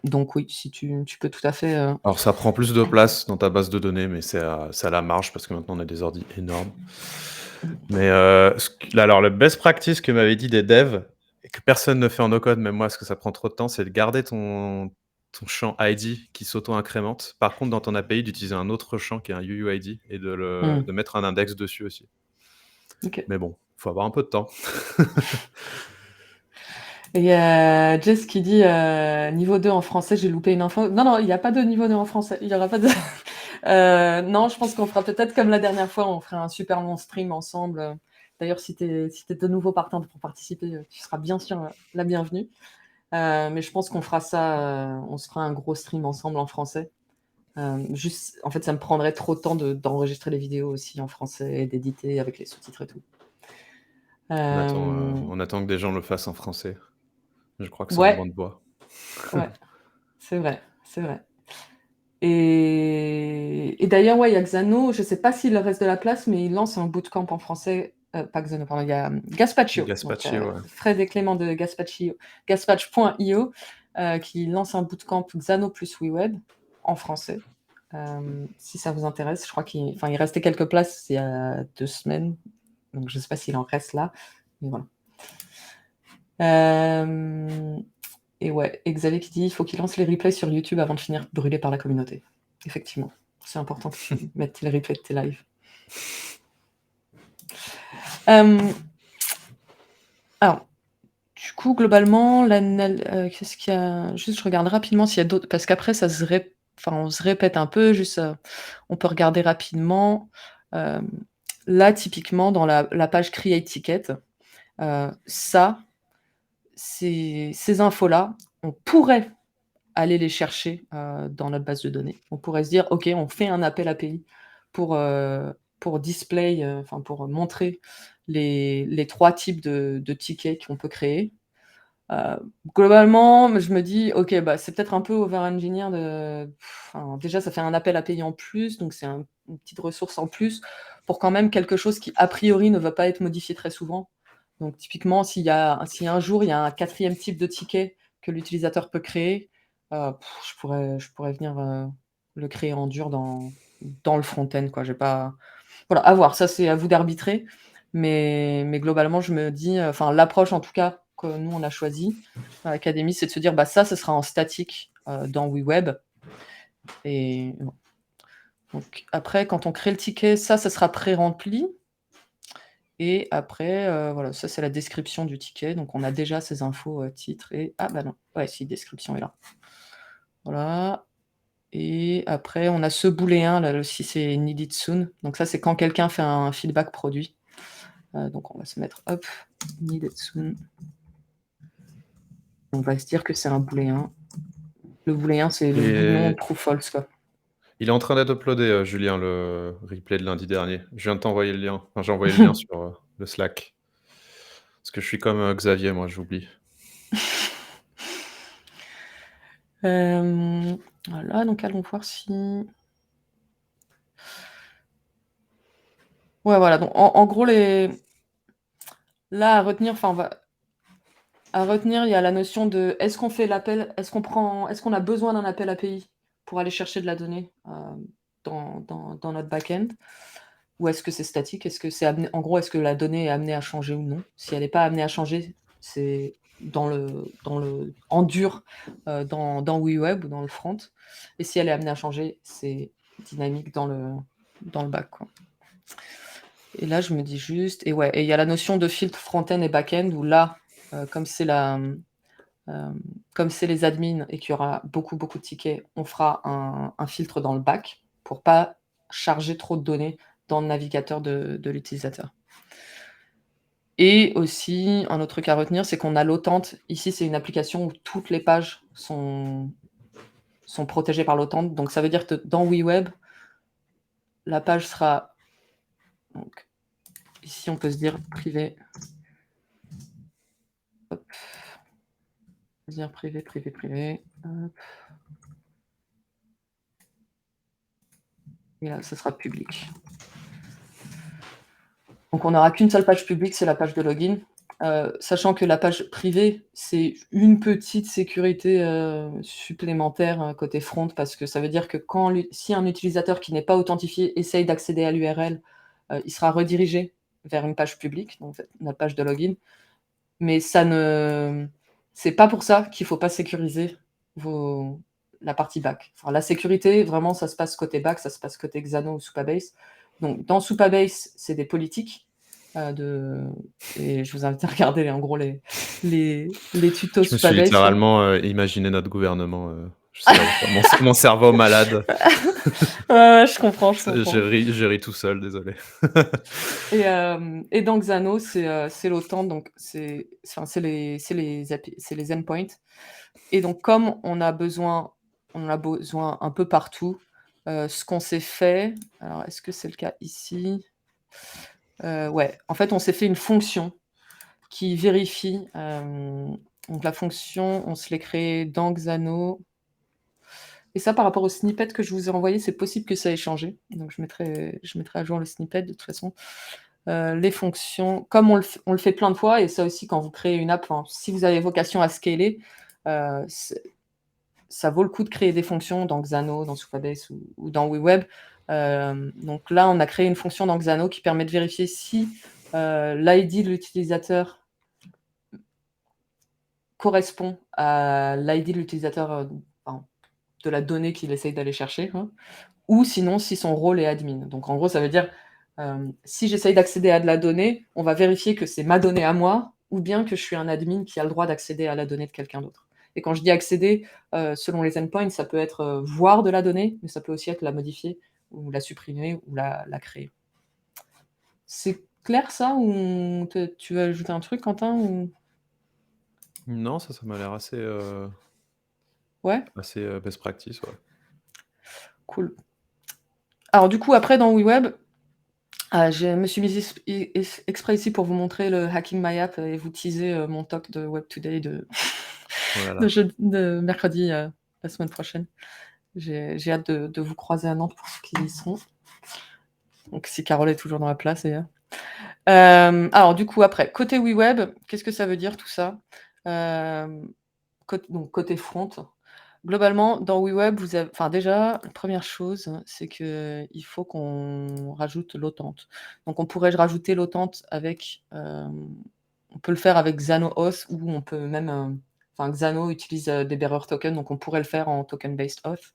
Donc oui, si tu peux tout à fait. Alors ça prend plus de place dans ta base de données, mais c'est à la marge parce que maintenant on a des ordi énormes. Mais alors le best practice que m'avait dit des devs, et que personne ne fait en no-code, même moi, parce que ça prend trop de temps, c'est de garder ton champ ID qui s'auto-incrémente. Par contre, dans ton API, d'utiliser un autre champ qui est un UUID et de mettre un index dessus aussi. Ok. Mais bon, faut avoir un peu de temps. Et Jess qui dit niveau 2 en français, j'ai loupé une info. Non, il n'y a pas de niveau 2 en français. Il n'y aura pas de. Non, je pense qu'on fera peut-être comme la dernière fois, on fera un super long stream ensemble. D'ailleurs, si tu es de nouveau partant pour participer, tu seras bien sûr la bienvenue. Mais je pense qu'on fera ça, on se fera un gros stream ensemble en français. Juste, en fait, ça me prendrait trop de temps d'enregistrer les vidéos aussi en français et d'éditer avec les sous-titres et tout. On attend que des gens le fassent en français. Je crois que c'est en Ouais, bonne voie. ouais, c'est vrai, c'est vrai. Et d'ailleurs, ouais, il y a Xano, je ne sais pas s'il le reste de la place, mais il lance un bootcamp en français. Pas Xano, pardon, il y a Gaspaccio. Gaspaccio, Donc, ouais. Fred et Clément de Gaspatch.io qui lance un bootcamp Xano plus WeWeb en français. Si ça vous intéresse, je crois qu'il restait quelques places il y a 2 semaines. Donc, je ne sais pas s'il en reste là. Mais voilà. Et ouais, et Xavier qui dit il faut qu'il lance les replays sur YouTube avant de finir brûlé par la communauté. Effectivement, c'est important que tu mettes les replays de tes lives. Alors, du coup, globalement, qu'est-ce qu'il y a? Juste, je regarde rapidement s'il y a d'autres, parce qu'après, on se répète un peu. Juste, on peut regarder rapidement. Là, typiquement, dans la page Create Ticket, ces infos-là, on pourrait aller les chercher dans notre base de données. On pourrait se dire, OK, on fait un appel API pour display, pour montrer les 3 types de tickets qu'on peut créer. Globalement, je me dis, OK, c'est peut-être un peu over-engineer déjà, ça fait un appel API en plus, donc c'est une petite ressource en plus pour quand même quelque chose qui, a priori, ne va pas être modifié très souvent. Donc typiquement, si un jour, il y a un 4e type de ticket que l'utilisateur peut créer, je pourrais venir, le créer en dur dans le front-end, quoi. J'ai pas voilà, à voir, ça, c'est à vous d'arbitrer, mais globalement, je me dis, enfin, l'approche, en tout cas, que nous, on a choisie à l'académie, c'est de se dire: «Bah, ça, ce sera en statique, dans WeWeb» et donc après, quand on crée le ticket, ça sera pré-rempli et après, voilà, ça, c'est la description du ticket. Donc on a déjà ces infos, titre et ah bah non, ouais si, description est là. Voilà et après on a ce booléen là aussi, c'est needed soon. Donc ça, c'est quand quelqu'un fait un feedback produit. Donc on va se mettre hop, needed soon. On va se dire que c'est un booléen. Le booléen, c'est le bouillon Et true false, quoi. il est en train d'être uploadé, Julien, le replay de lundi dernier. Je viens de t'envoyer le lien. Enfin, j'ai envoyé le lien sur, le Slack. Parce que je suis comme, Xavier, moi, j'oublie. Voilà, donc allons voir si ouais, voilà, donc en gros, là, à retenir, enfin, à retenir, il y a la notion de est-ce qu'on fait l'appel, est-ce qu'on a besoin d'un appel API pour aller chercher de la donnée, dans notre back-end? Ou est-ce que c'est statique? Est-ce que c'est amené en gros, est-ce que la donnée est amenée à changer ou non? Si elle n'est pas amenée à changer, c'est en dur, dans WeWeb ou dans le front et si elle est amenée à changer, c'est dynamique dans le back, quoi. Et là, je me dis juste et ouais et il y a la notion de filtre front-end et back-end où là, comme c'est comme c'est les admins et qu'il y aura beaucoup, beaucoup de tickets, on fera un filtre dans le back pour pas charger trop de données dans le navigateur de l'utilisateur. Et aussi, un autre truc à retenir, c'est qu'on a l'Authent. Ici, c'est une application où toutes les pages sont protégées par l'Authent. Donc ça veut dire que dans WeWeb, la page sera donc ici, on peut se dire privé. Hop. Dire privé, privé, privé. Hop. Et là, ce sera public. Donc on n'aura qu'une seule page publique, c'est la page de login. Sachant que la page privée, c'est une petite sécurité, supplémentaire, côté front, parce que ça veut dire que si un utilisateur qui n'est pas authentifié essaye d'accéder à l'URL, il sera redirigé vers une page publique, donc notre page de login. Mais c'est pas pour ça qu'il faut pas sécuriser la partie back. Enfin, la sécurité, vraiment, ça se passe côté back, ça se passe côté Xano ou Supabase. Donc dans Supabase, c'est des politiques, et je vous invite à regarder en gros les tutos Je me suis Supabase, quoi. littéralement, imaginé notre gouvernement, je sais pas, mon cerveau malade. Ouais, je comprends, je comprends. J'ai ri tout seul, désolé. Et dans Xano, c'est l'OTAN, donc enfin, c'est les endpoints. Et donc comme on en a besoin un peu partout, ce qu'on s'est fait alors est-ce que c'est le cas ici? Ouais, en fait, on s'est fait une fonction qui vérifie, donc la fonction, on se l'est créée dans Xano et ça, par rapport au snippet que je vous ai envoyé, c'est possible que ça ait changé. Donc je mettrai à jour le snippet de toute façon. Les fonctions, comme on le fait plein de fois et ça aussi quand vous créez une app, enfin, si vous avez vocation à scaler, ça vaut le coup de créer des fonctions dans Xano, dans Supabase ou dans WeWeb. Donc là, on a créé une fonction dans Xano qui permet de vérifier si l'ID de l'utilisateur correspond à l'ID de l'utilisateur, enfin, de la donnée qu'il essaye d'aller chercher, hein, ou sinon si son rôle est admin. Donc en gros, ça veut dire si j'essaye d'accéder à de la donnée, on va vérifier que c'est ma donnée à moi, ou bien que je suis un admin qui a le droit d'accéder à la donnée de quelqu'un d'autre. Et quand je dis accéder, selon les endpoints, ça peut être voir de la donnée, mais ça peut aussi être la modifier, ou la supprimer, ou la créer. C'est clair ça, ou tu veux ajouter un truc, Quentin ou... Non, ça m'a l'air assez, Ouais, best practice, ouais. cool. Alors du coup, après dans WeWeb, je me suis mise exprès ici pour vous montrer le Hacking My App et vous teaser mon talk de Web Today Oh là là. de mercredi, la semaine prochaine. J'ai hâte de vous croiser à Nantes pour ceux qui y seront. Donc si Carole est toujours dans la place d'ailleurs. Alors du coup, après, côté WeWeb, qu'est-ce que ça veut dire tout ça? Donc côté front, globalement, dans WeWeb, enfin déjà, la première chose, c'est qu'il faut qu'on rajoute l'authent. Donc on pourrait rajouter l'authent avec, on peut le faire avec Xano Auth ou on peut même, enfin Xano utilise, des bearer tokens, donc on pourrait le faire en token based auth.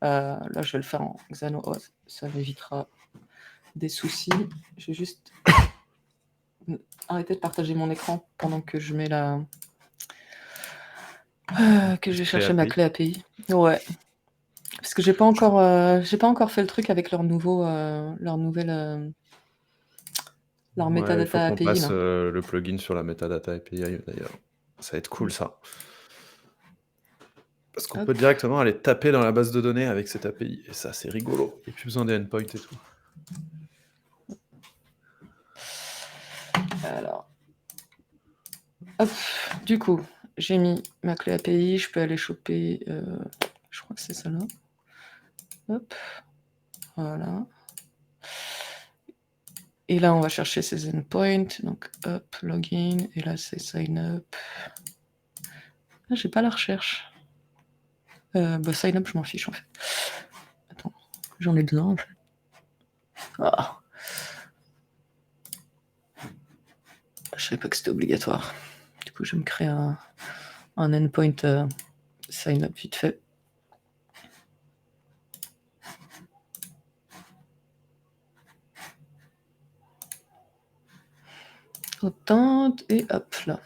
Là, je vais le faire en Xano Auth, ça m'évitera des soucis. Je vais juste arrêter de partager mon écran pendant que je mets que je vais chercher ma clé API. Ouais. Parce que j'ai pas encore fait le truc avec leur nouvelle, leur Ouais, il faut metadata qu'on API passe là. le plugin sur la metadata API d'ailleurs. Ça va être cool ça. Parce qu'on Hop. peut directement aller taper dans la base de données avec cette API. Et ça, c'est rigolo. Il n'y a plus besoin des endpoints et tout. Alors. Hop. Du coup, j'ai mis ma clé API. Je peux aller choper. Je crois que c'est ça là. Hop. Voilà. Et là, on va chercher ces endpoints. Donc, hop, login. Et là, c'est sign up. Ah, j'ai pas la recherche. Sign up, je m'en fiche en fait. Attends, j'en ai besoin en fait. Ah. Je savais pas que c'était obligatoire. Du coup, je vais me créer un endpoint sign up vite fait. Autant et hop là.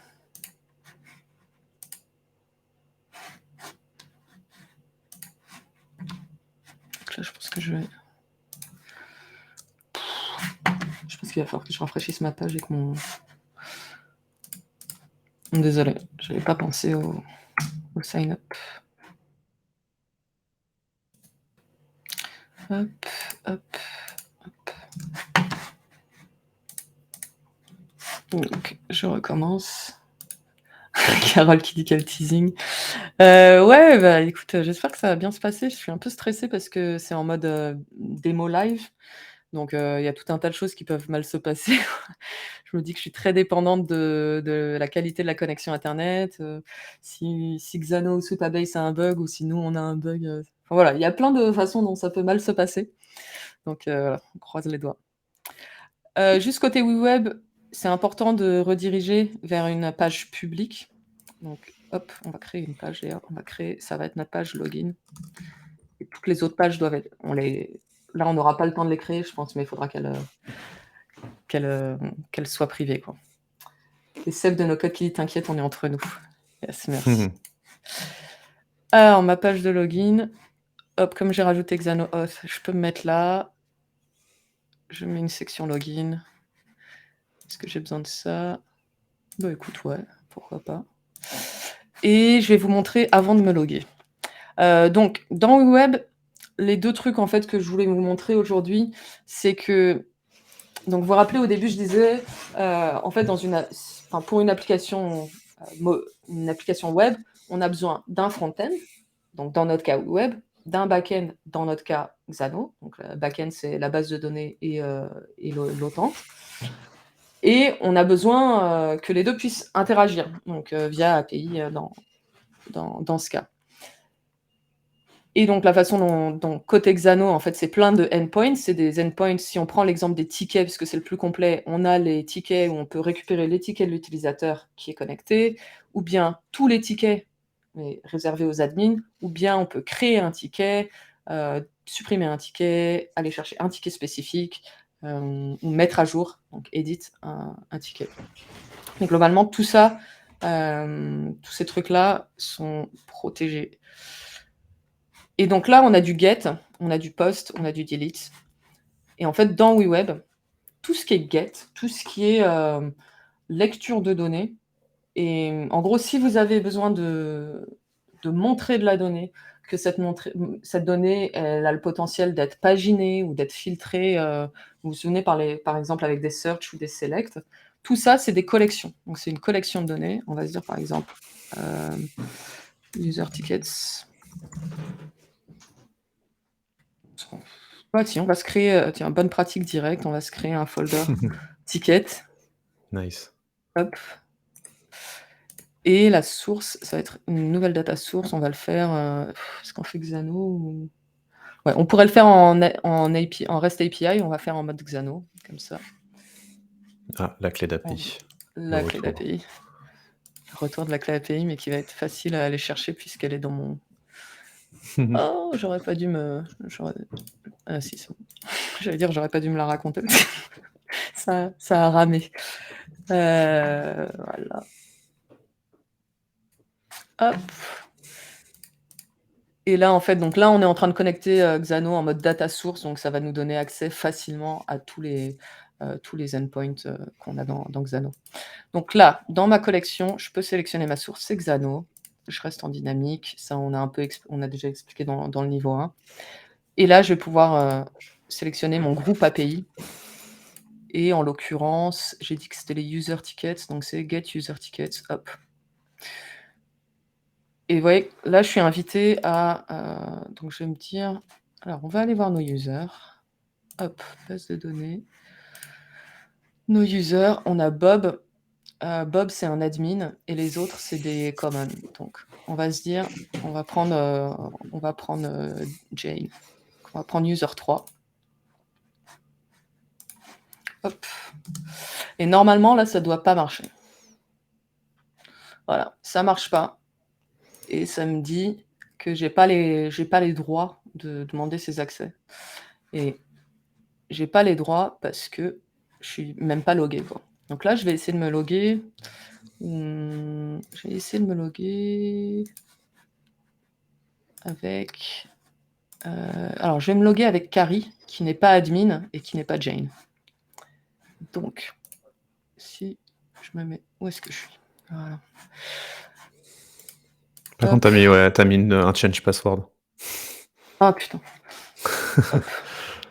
Donc là, je pense que je vais. Je pense qu'il va falloir que je rafraîchisse ma page avec mon. Désolé, j'avais pas pensé au sign up. Hop, hop, hop. Donc, je recommence. Carole qui dit quel teasing. Ouais, bah écoute, j'espère que ça va bien se passer. Je suis un peu stressée parce que c'est en mode démo live. Donc, il y a tout un tas de choses qui peuvent mal se passer. Je me dis que je suis très dépendante de la qualité de la connexion internet. Si Xano ou Supabase a un bug ou si nous on a un bug. Enfin, voilà, il y a plein de façons dont ça peut mal se passer. Donc, voilà, on croise les doigts. Juste côté WeWeb, c'est important de rediriger vers une page publique. Donc, hop, on va créer une page d'ailleurs. Ça va être notre page login. Et toutes les autres pages doivent être. Là, on n'aura pas le temps de les créer, je pense, mais il faudra qu'elles soient privées, quoi. Les save de nos codes qui t'inquiète, on est entre nous. Yes, merci. Alors, ma page de login. Hop, comme j'ai rajouté Xano Auth, je peux me mettre là. Je mets une section login. Est-ce que j'ai besoin de ça? Bah écoute, ouais, pourquoi pas. Et je vais vous montrer avant de me loguer. Donc, dans WeWeb, les deux trucs en fait que je voulais vous montrer aujourd'hui, c'est que, donc vous vous rappelez au début, je disais, en fait, pour une application web, on a besoin d'un front-end, donc dans notre cas web, d'un back-end, dans notre cas Xano. Donc, back-end, c'est la base de données et l'authent. Et on a besoin que les deux puissent interagir, donc via API dans ce cas. Et donc la façon dont côté Xano, en fait, c'est plein de endpoints. C'est des endpoints, si on prend l'exemple des tickets, parce que c'est le plus complet, on a les tickets où on peut récupérer les tickets de l'utilisateur qui est connecté, ou bien tous les tickets mais réservés aux admins, ou bien on peut créer un ticket, supprimer un ticket, aller chercher un ticket spécifique, ou mettre à jour, donc edit un ticket. Mais globalement, tout ça, tous ces trucs-là sont protégés. Et donc là, on a du get, on a du post, on a du delete. Et en fait, dans WeWeb, tout ce qui est get, tout ce qui est lecture de données, et en gros, si vous avez besoin de montrer de la donnée, que cette donnée, elle a le potentiel d'être paginée ou d'être filtrée, vous vous souvenez par exemple avec des search ou des select, tout ça, c'est des collections. Donc c'est une collection de données. On va se dire par exemple user tickets. Ouais, tiens, on va se créer, bonne pratique directe, on va se créer un folder ticket, Nice. hop. Et la source, ça va être une nouvelle data source. On va le faire. Est-ce qu'on fait Xano ou... Ouais, on pourrait le faire en REST API. On va faire en mode Xano, comme ça. Ah, la clé d'API. La clé d'API. Retour de la clé API, mais qui va être facile à aller chercher puisqu'elle est dans mon. Oh, j'aurais pas dû me. Ah si, c'est bon. J'allais dire, j'aurais pas dû me la raconter. ça a ramé. Voilà. Hop. Et là, en fait, donc là, on est en train de connecter Xano en mode data source, donc ça va nous donner accès facilement à tous les endpoints qu'on a dans Xano. Donc là, dans ma collection, je peux sélectionner ma source, c'est Xano. Je reste en dynamique. Ça, on a déjà expliqué dans le niveau 1. Et là, je vais pouvoir sélectionner mon groupe API. Et en l'occurrence, j'ai dit que c'était les user tickets, donc c'est get user tickets. Hop. Et vous voyez, là, je suis invité à... donc, je vais me dire... Alors, on va aller voir nos users. Hop, base de données. Nos users, on a Bob. Bob, c'est un admin. Et les autres, c'est des common. Donc, on va se dire... On va prendre Jane. On va prendre user 3. Hop. Et normalement, là, ça ne doit pas marcher. Voilà, ça ne marche pas. Et ça me dit que j'ai pas les droits de demander ces accès. Et j'ai pas les droits parce que je suis même pas logué, quoi. Donc là, je vais essayer de me loguer. Je vais essayer de me loguer avec... alors, je vais me loguer avec Carrie, qui n'est pas admin et qui n'est pas Jane. Donc, si je me mets... Où est-ce que je suis? Voilà. Par contre, t'as mis un change password. Ah, putain.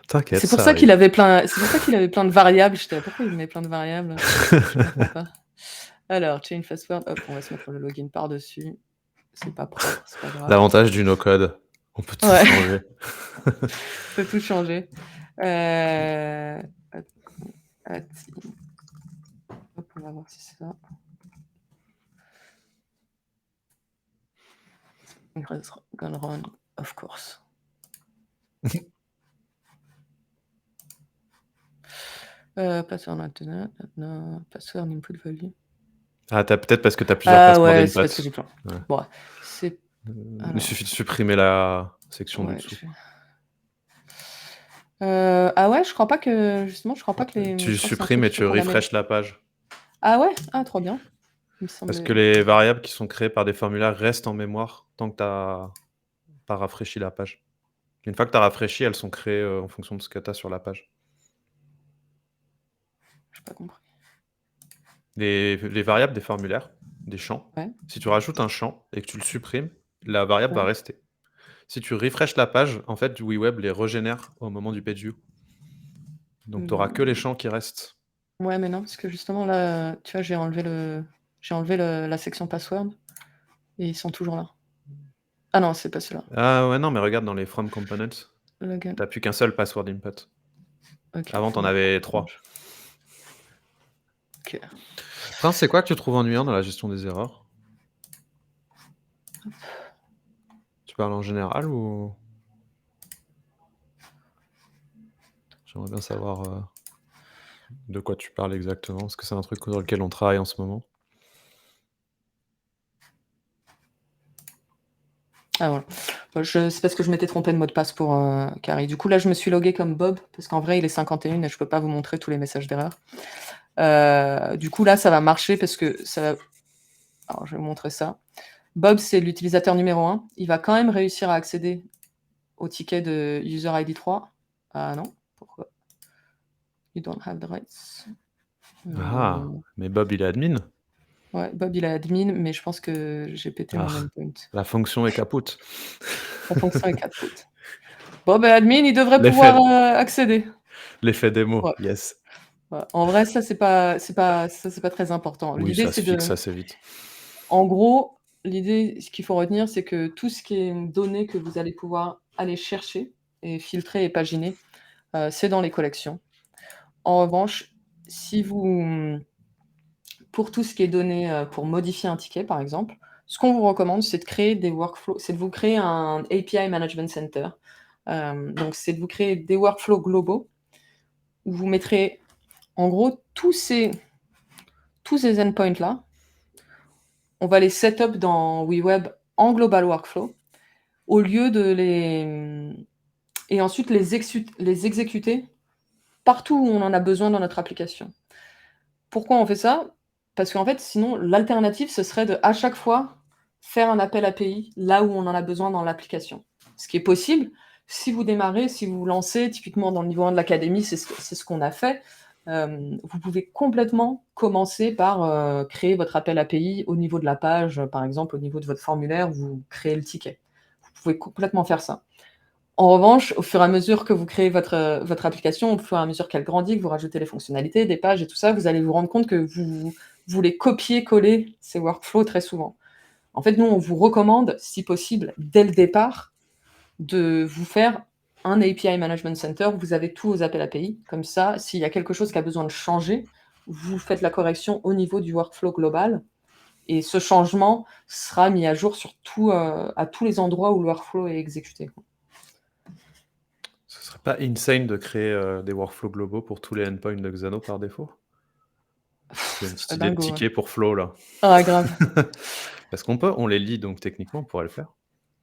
T'inquiète, C'est pour ça ça qu'il arrive. avait plein de variables. J'étais là, pourquoi il met plein de variables? Je comprends pas. Alors, change password, hop, on va se mettre le login par-dessus. C'est pas propre, c'est pas grave. L'avantage du no-code, on peut tout changer. On peut tout changer. Hop, on va voir si c'est ça. Gonna run, of course. Password internet, password input value. Ah, peut-être parce que t'as plusieurs passwords ouais, input. c'est parce que j'ai plein. Ouais. Bon, c'est... Il suffit de supprimer la section du dessous. Ah ouais, je crois pas que... Justement, je crois pas que les... Tu je crois que c'est un supprimes truc et qu'il faut tu qu'on amène. refresh la page. Ah ouais? Ah, trop bien. Il me semblait... Parce que les variables qui sont créées par des formulaires restent en mémoire tant que t'as pas rafraîchi la page. Une fois que t'as rafraîchi, elles sont créées en fonction de ce que t'as sur la page. J'ai pas compris. Les variables des formulaires, des champs, Ouais. si tu rajoutes un champ et que tu le supprimes, la variable va Ouais. rester. Si tu refresh la page, en fait, WeWeb les régénère au moment du page view. Donc, tu n'auras que les champs qui restent. Ouais, mais non, parce que justement, là, tu vois, j'ai enlevé la section password et ils sont toujours là. Ah non, c'est pas celui-là. Ah ouais, non, mais regarde dans les from components, Login. t'as plus qu'un seul password input. Ok. Avant, t'en avais 3. Ok. Prince, c'est quoi que tu trouves ennuyant dans la gestion des erreurs? Tu parles en général ou... J'aimerais bien savoir de quoi tu parles exactement. Est-ce que c'est un truc sur lequel on travaille en ce moment? Ah voilà. C'est parce que je m'étais trompée de mot de passe pour Carrie. Du coup, là, je me suis logué comme Bob, parce qu'en vrai, il est 51 et je peux pas vous montrer tous les messages d'erreur. Du coup, là, ça va marcher parce que ça va... Alors, je vais vous montrer ça. Bob, c'est l'utilisateur numéro 1. Il va quand même réussir à accéder au ticket de user ID 3. Ah non, pourquoi? You don't have the rights. Ah, mais Bob, il est admin? Ouais, Bob, il est admin, mais je pense que j'ai pété mon endpoint. La fonction est capote. La fonction est capote. Bob est admin, il devrait pouvoir accéder. L'effet démo, Ouais. yes. Ouais. En vrai, ça, c'est pas très important. Oui, L'idée, ça se c'est fixe assez vite. En gros, l'idée, ce qu'il faut retenir, c'est que tout ce qui est données que vous allez pouvoir aller chercher et filtrer et paginer, c'est dans les collections. En revanche, si vous, pour tout ce qui est donné, pour modifier un ticket, par exemple, ce qu'on vous recommande, c'est de créer des workflows, c'est de vous créer un API Management Center. Donc c'est de vous créer des workflows globaux où vous mettrez, en gros, tous ces endpoints-là, on va les set up dans WeWeb en global workflow au lieu de et ensuite les exécuter partout où on en a besoin dans notre application. Pourquoi on fait ça? Parce qu'en fait, sinon, l'alternative, ce serait de, à chaque fois, faire un appel API là où on en a besoin dans l'application. Ce qui est possible, si vous démarrez, si vous vous lancez, typiquement dans le niveau 1 de l'académie, c'est ce qu'on a fait. Vous pouvez complètement commencer par créer votre appel API au niveau de la page, par exemple, au niveau de votre formulaire, vous créez le ticket. Vous pouvez complètement faire ça. En revanche, au fur et à mesure que vous créez votre application, au fur et à mesure qu'elle grandit, que vous rajoutez les fonctionnalités, des pages et tout ça, vous allez vous rendre compte que vous voulez copier-coller ces workflows très souvent. En fait, nous, on vous recommande, si possible, dès le départ, de vous faire un API Management Center où vous avez tous vos appels API. Comme ça, s'il y a quelque chose qui a besoin de changer, vous faites la correction au niveau du workflow global. Et ce changement sera mis à jour sur à tous les endroits où le workflow est exécuté. Ce serait pas insane de créer des workflows globaux pour tous les endpoints de Xano par défaut? J'ai une petite C'est idée de dingo, ouais. ticket pour Flow là. Ah, grave. Parce on les lit, donc techniquement, on pourrait le faire.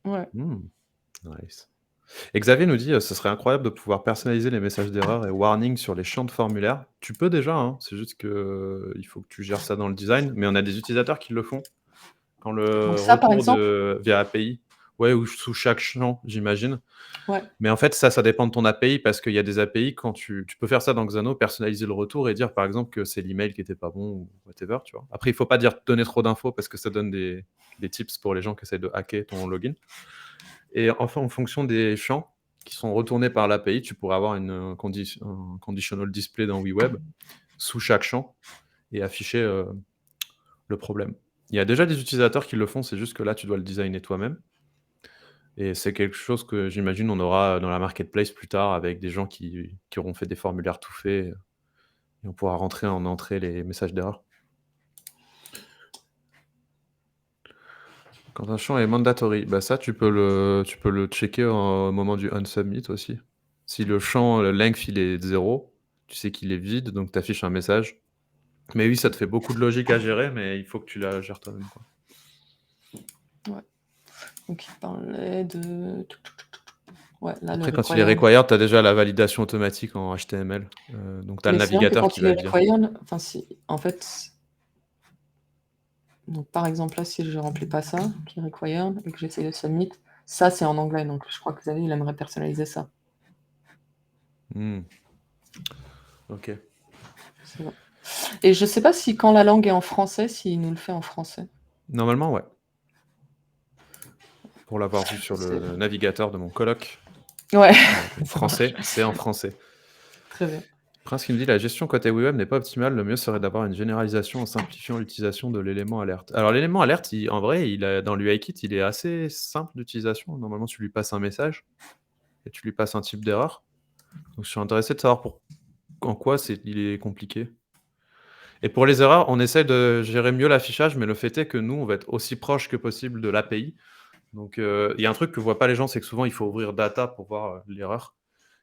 Ouais. Nice. Et Xavier nous dit, ce serait incroyable de pouvoir personnaliser les messages d'erreur et warnings sur les champs de formulaire. Tu peux déjà, hein, c'est juste que il faut que tu gères ça dans le design, mais on a des utilisateurs qui le font. Quand le Donc ça, par retour exemple, via API, ouais, ou sous chaque champ, j'imagine. ouais. Mais en fait, ça dépend de ton API parce qu'il y a des API, quand tu peux faire ça dans Xano, personnaliser le retour et dire par exemple que c'est l'email qui était pas bon ou whatever, tu vois. Après, il faut pas donner trop d'infos parce que ça donne des tips pour les gens qui essaient de hacker ton login. Et enfin, en fonction des champs qui sont retournés par l'API, tu pourrais avoir un conditional display dans WeWeb sous chaque champ et afficher le problème. Il y a déjà des utilisateurs qui le font, c'est juste que là, tu dois le designer toi-même. Et c'est quelque chose que j'imagine on aura dans la marketplace plus tard avec des gens qui auront fait des formulaires tout faits, et on pourra rentrer en entrée les messages d'erreur. Quand un champ est mandatory, bah ça tu peux le checker au moment du unsubmit aussi. Si le champ, le length il est 0, tu sais qu'il est vide, donc tu affiches un message. Mais oui, ça te fait beaucoup de logique à gérer, mais il faut que tu la gères toi-même, quoi. Ouais. Donc il parlait de... Ouais, là, Après, le quand il est required. required, tu as déjà la validation automatique en HTML. Donc tu as le Mais c'est bien que navigateur quand qui il va est te dire. required, enfin si, en fait, donc par exemple là, si je remplis pas ça, qui est required, et que j'essaie de submit, ça c'est en anglais, donc je crois que Xavier, il aimerait personnaliser ça. Ok. C'est bon. Et je sais pas si quand la langue est en français, s'il nous le fait en français. Normalement, ouais. Pour l'avoir vu sur C'est- le navigateur de mon coloc. Ouais, ça Français, marche. c'est en français. Très bien. Prince qui me dit la gestion côté web n'est pas optimale, le mieux serait d'avoir une généralisation en simplifiant l'utilisation de l'élément alerte. Alors l'élément alerte, en vrai, dans l'UIKit, il est assez simple d'utilisation. Normalement, tu lui passes un message et tu lui passes un type d'erreur. Donc je suis intéressé de savoir en quoi il est compliqué. Et pour les erreurs, on essaie de gérer mieux l'affichage, mais le fait est que nous, on va être aussi proche que possible de l'API. Donc il y a un truc que voient pas les gens, c'est que souvent, il faut ouvrir data pour voir l'erreur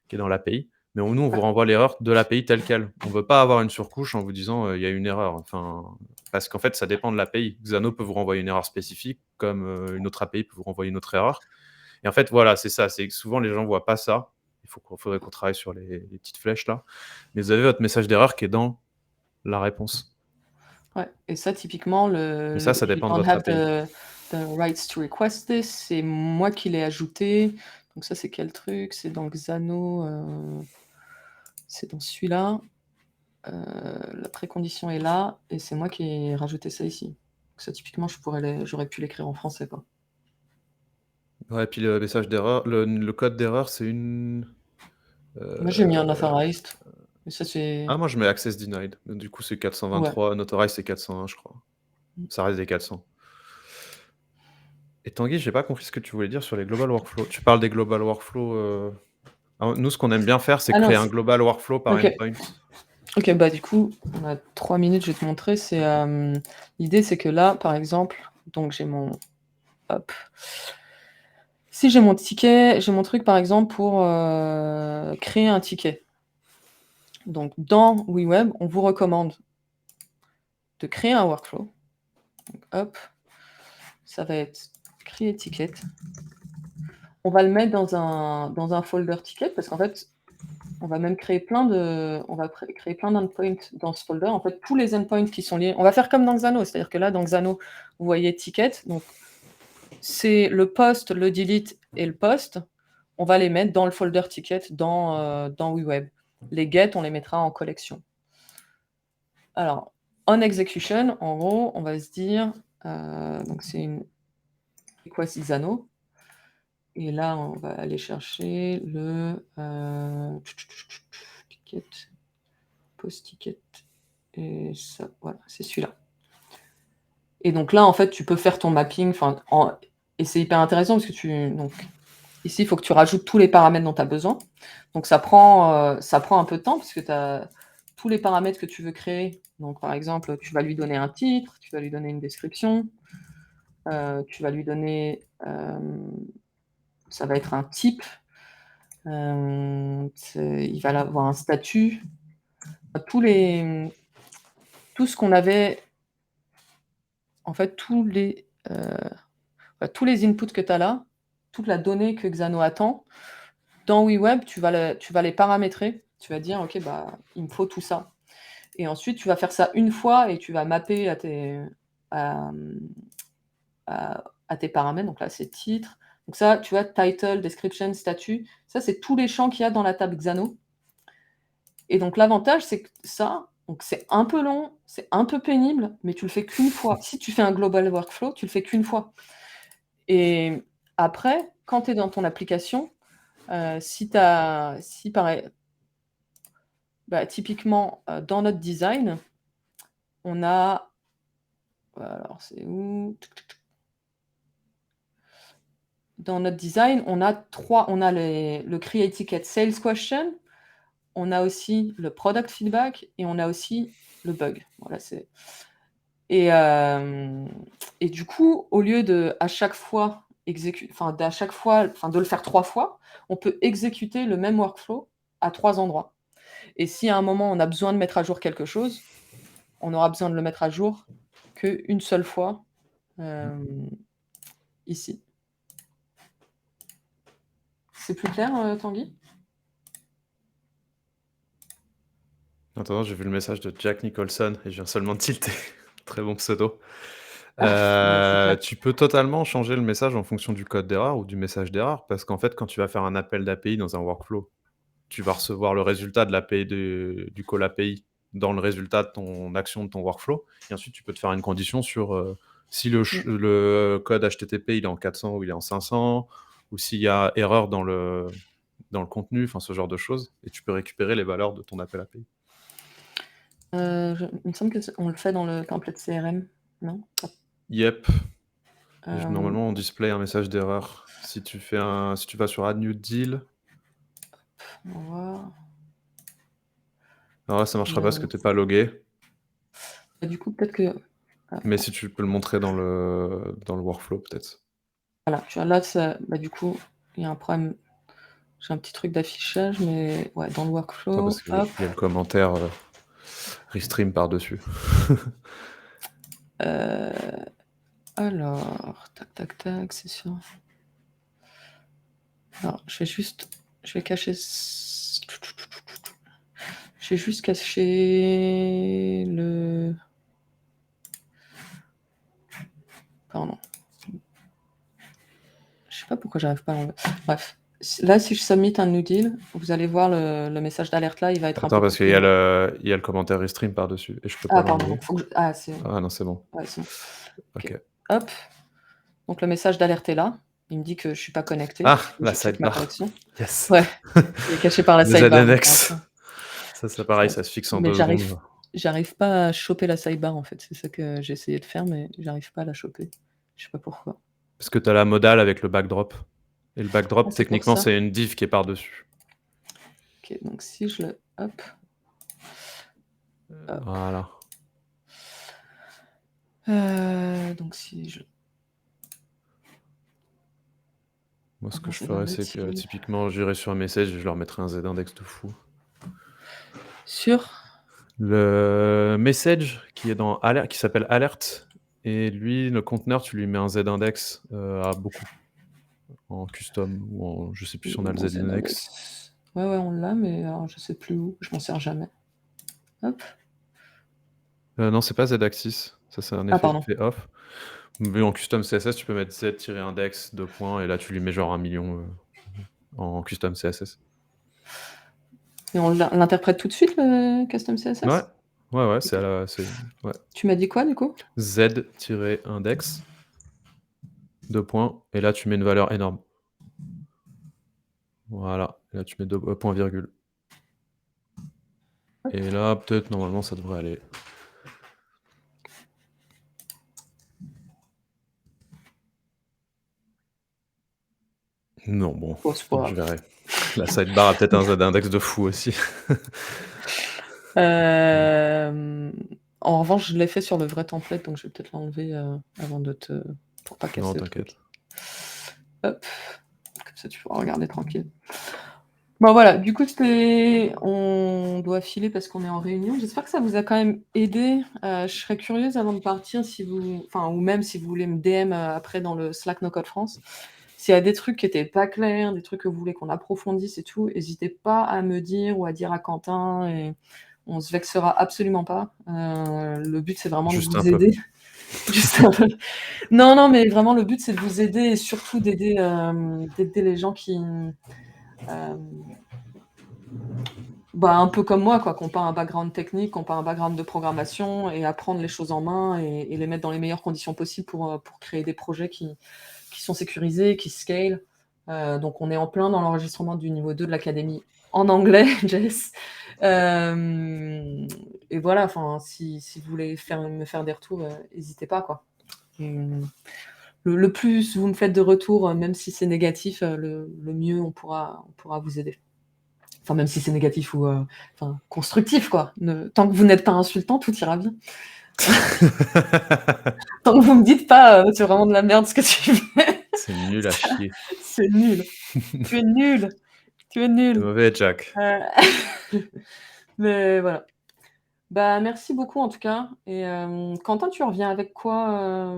qui est dans l'API. Mais nous, on vous renvoie l'erreur de l'API telle quelle. On ne veut pas avoir une surcouche en vous disant il y a une erreur. Enfin, parce qu'en fait, ça dépend de l'API. Xano peut vous renvoyer une erreur spécifique, comme une autre API peut vous renvoyer une autre erreur. Et en fait, voilà, c'est ça. C'est que souvent, les gens ne voient pas ça. Faudrait qu'on travaille sur les petites flèches là. Mais vous avez votre message d'erreur qui est dans la réponse. Ouais, et ça, typiquement, Mais ça if you dépend de don't votre have API. the rights to request this, c'est moi qui l'ai ajouté. Donc ça, c'est quel truc? C'est dans Xano, c'est dans celui-là. La précondition est là, et c'est moi qui ai rajouté ça ici. Donc ça, typiquement, j'aurais pu l'écrire en français, quoi. Ouais, puis le message d'erreur, le code d'erreur, c'est une. Moi, j'ai mis un authorized. Mais ça, c'est... Ah, moi je mets access denied. Du coup, c'est 423. Ouais. Unauthorized, c'est 401, je crois. Ça reste des 400. Et Tanguy, j'ai pas compris ce que tu voulais dire sur les global workflows. Tu parles des global workflows. Nous, ce qu'on aime bien faire, c'est créer un global workflow par Ok. endpoint. Ok, bah du coup, on a 3 minutes, je vais te montrer. L'idée, c'est que là, par exemple, donc j'ai mon... Hop. Si j'ai mon ticket, j'ai mon truc, par exemple, pour créer un ticket. Donc, dans WeWeb, on vous recommande de créer un workflow. Donc, hop, ça va être créer ticket. On va le mettre dans un folder ticket parce qu'en fait, on va même créer plein d'endpoints dans ce folder. En fait, tous les endpoints qui sont liés. On va faire comme dans Xano, c'est-à-dire que là, dans Xano, vous voyez ticket. Donc, c'est le post, le delete et le post. On va les mettre dans le folder ticket dans WeWeb. Les get, on les mettra en collection. Alors, on execution, en gros, on va se dire, donc c'est une request Xano. Et là, on va aller chercher le ticket, post ticket. Et ça, voilà, c'est celui-là. Et donc là, en fait, tu peux faire ton mapping. Et c'est hyper intéressant parce que donc, ici, il faut que tu rajoutes tous les paramètres dont tu as besoin. Donc ça prend un peu de temps parce que tu as tous les paramètres que tu veux créer. Donc par exemple, tu vas lui donner un titre, tu vas lui donner une description, tu vas lui donner, ça va être un type, il va avoir un statut, tout ce qu'on avait, en fait, tous les inputs que tu as là, toute la donnée que Xano attend, dans WeWeb, tu vas les paramétrer. Tu vas dire, OK, bah, il me faut tout ça. Et ensuite, tu vas faire ça une fois et tu vas mapper à tes paramètres. Donc là, c'est titre. Donc ça, tu vois, title, description, statut. Ça, c'est tous les champs qu'il y a dans la table Xano. Et donc l'avantage, c'est que ça, donc c'est un peu long, c'est un peu pénible, mais tu le fais qu'une fois. Si tu fais un global workflow, tu le fais qu'une fois. Et après, quand tu es dans ton application, typiquement, dans notre design, on a... Alors, c'est où? Dans notre design, on a le Create Ticket Sales Question, on a aussi le Product Feedback et on a aussi le Bug. Voilà, et du coup, au lieu de à chaque fois de le faire 3 fois, on peut exécuter le même workflow à 3 endroits. Et si à un moment on a besoin de mettre à jour quelque chose, on aura besoin de le mettre à jour qu'une seule fois ici. C'est plus clair, Tanguy? Attends, j'ai vu le message de Jack Nicholson et je viens seulement de tilter. Très bon pseudo. Ouais, c'est clair. Tu peux totalement changer le message en fonction du code d'erreur ou du message d'erreur parce qu'en fait, quand tu vas faire un appel d'API dans un workflow, tu vas recevoir le résultat de l'API du call API dans le résultat de ton action de ton workflow et ensuite tu peux te faire une condition sur, si le code HTTP il est en 400 ou il est en 500 ou s'il y a erreur dans le contenu, enfin ce genre de choses et tu peux récupérer les valeurs de ton appel API. Il me semble qu'on le fait dans le template CRM, non? Yep. Euh, Normalement, on display un message d'erreur. Si tu vas sur Add New Deal. On va voir. Alors là, ça marchera pas parce que t'es pas logué. Du coup, peut-être que... Mais si tu peux le montrer dans le workflow, peut-être. Voilà, tu vois, là, du coup, il y a un problème. J'ai un petit truc d'affichage, mais ouais, dans le Attends, workflow, parce qu'il hop. y a le commentaire restream par-dessus. Alors, tac, tac, tac, c'est sûr. Alors, je vais cacher... Je vais juste cacher le... Pardon. Je sais pas pourquoi j'arrive pas à l'enlever. Bref. Là, si je submit un new deal, vous allez voir le message d'alerte là, il va être un Attends, peu parce qu'il plus y a long. le commentaire restream par-dessus et je peux pas Ah, pardon, l'enlever. donc faut que je... Ah, c'est... Ah non, c'est bon. Ouais, c'est bon. Ok. Hop. Donc le message d'alerte est là. Il me dit que je suis pas connecté. Ah, Il faut que la je check ma sidebar. connexion. Yes. Ouais. Il est caché par la Les sidebar. Donc, annexes. Ça, c'est pareil, ça se fixe en mais 2 secondes. j'arrive pas à choper la sidebar en fait. C'est ça que j'ai essayé de faire, mais j'arrive pas à la choper. Je sais pas pourquoi. Parce que tu as la modale avec le backdrop. Et le Ah, backdrop, c'est pour techniquement, ça. c'est une div qui est par-dessus. Ok, donc si je le... Hop. Hop. Voilà. Donc si je Moi, ce que comment je c'est dans ferais, le c'est que team? typiquement, j'irais sur un message et je leur mettrais un Z-index de fou. Sur? Le message qui est dans alert qui s'appelle alert et lui, le conteneur, tu lui mets un Z-index, à beaucoup, en custom ou en je sais plus si on a le Mon Z-index. Z-index. Ouais, ouais, on l'a, mais alors je sais plus où, je m'en sers jamais. Hop. Non, c'est pas Z-axis, ça c'est un Ah effet qui pardon. fait off. Mais en custom CSS, tu peux mettre Z-index, 2 points et là tu lui mets genre 1 000 000, en custom CSS. Et on l'interprète tout de suite le custom Ouais. CSS? Ouais, ouais, OK. ouais. Tu m'as dit quoi du coup? Z-index, 2 points et là tu mets une valeur énorme. Voilà, et là tu mets 2 point virgule. Hop. Et là, peut-être normalement ça devrait aller. Non, bon, Bon, c'est pas je grave. verrai. La sidebar a peut-être un Z-index de fou aussi. En revanche, je l'ai fait sur le vrai template, donc je vais peut-être l'enlever, avant de te pour pas Non, casser le truc. t'inquiète. Hop, comme ça tu pourras regarder tranquille. Bon voilà, du coup on doit filer parce qu'on est en réunion. J'espère que ça vous a quand même aidé. Je serais curieuse avant de partir si vous enfin ou même si vous voulez me DM, après dans le Slack No Code France. S'il y a des trucs qui étaient pas clairs, des trucs que vous voulez qu'on approfondisse et tout, hésitez pas à me dire ou à dire à Quentin et on se vexera absolument pas. Le but c'est vraiment de Juste un vous peu. aider. Juste un peu. Non, non, mais vraiment le but c'est de vous aider et surtout d'aider les gens qui, bah, un peu comme moi quoi, qui ont pas un background technique, qui ont pas un background de programmation et à prendre les choses en main et les mettre dans les meilleures conditions possibles pour créer des projets qui sont sécurisés, qui scale. Donc on est en plein dans l'enregistrement du niveau 2 de l'académie en anglais, Jess. Et voilà, enfin, si vous voulez me faire des retours, n'hésitez pas quoi. Le plus vous me faites de retours, même si c'est négatif, le mieux on pourra vous aider. Enfin, même si c'est négatif ou enfin, constructif quoi. Tant que vous n'êtes pas insultant, tout ira bien. Tant que vous me dites pas, c'est vraiment de la merde ce que tu fais. C'est nul à chier. C'est nul. Tu es nul. Tu es C'est nul. mauvais, Jack. Euh, Mais voilà. Bah, merci beaucoup en tout cas. Et Quentin, tu reviens avec quoi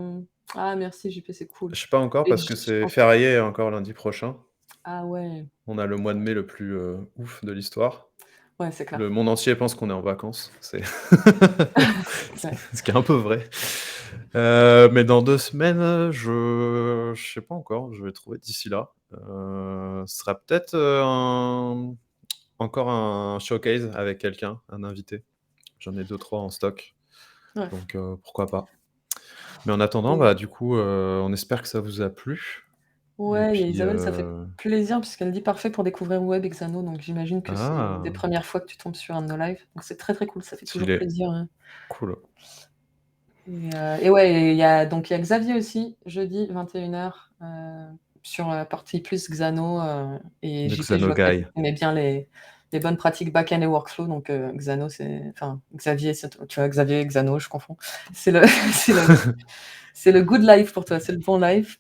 Ah, merci JP, c'est cool. Je sais pas encore Et parce que c'est en fait, férié encore lundi prochain. ah ouais, On a le mois de mai le plus, ouf de l'histoire. ouais, c'est clair. Le monde entier pense qu'on est en vacances. C'est ce qui Ouais. ce qui est un peu vrai. Mais dans 2 semaines, je sais pas encore, je vais trouver d'ici là. Ce sera peut-être, encore un showcase avec quelqu'un, un invité. J'en ai 2-3 en stock, Ouais. donc pourquoi pas. Mais en attendant, Et bah, du coup, on espère que ça vous a plu et ouais, il y a puis, Isabelle, ça fait plaisir puisqu'elle dit: «Parfait pour découvrir Web et Xano», donc j'imagine que c'est une des ah! premières fois que tu tombes sur un de nos lives. Donc c'est très, très cool, ça fait toujours Stylé, plaisir, hein. cool. Et ouais, et il y a Xavier aussi, jeudi 21h, sur la partie plus Xano, et Le JP, je vois que tu Xanoguy. aimais bien les bonnes pratiques back-end et workflow, donc Xano, Xavier, tu vois, Xavier et Xano, je confonds. C'est le c'est le good life pour toi, c'est le bon life.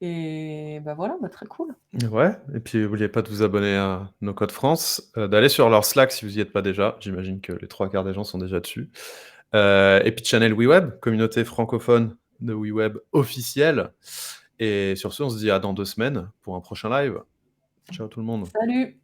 Et bah, voilà, bah, très cool. Ouais, et puis n'oubliez pas de vous abonner à No Code France, d'aller sur leur Slack si vous y êtes pas déjà. J'imagine que les 3 quarts des gens sont déjà dessus. Et puis channel WeWeb, communauté francophone de WeWeb officielle. Et sur ce, on se dit à dans 2 semaines pour un prochain live. Ciao tout le monde. Salut!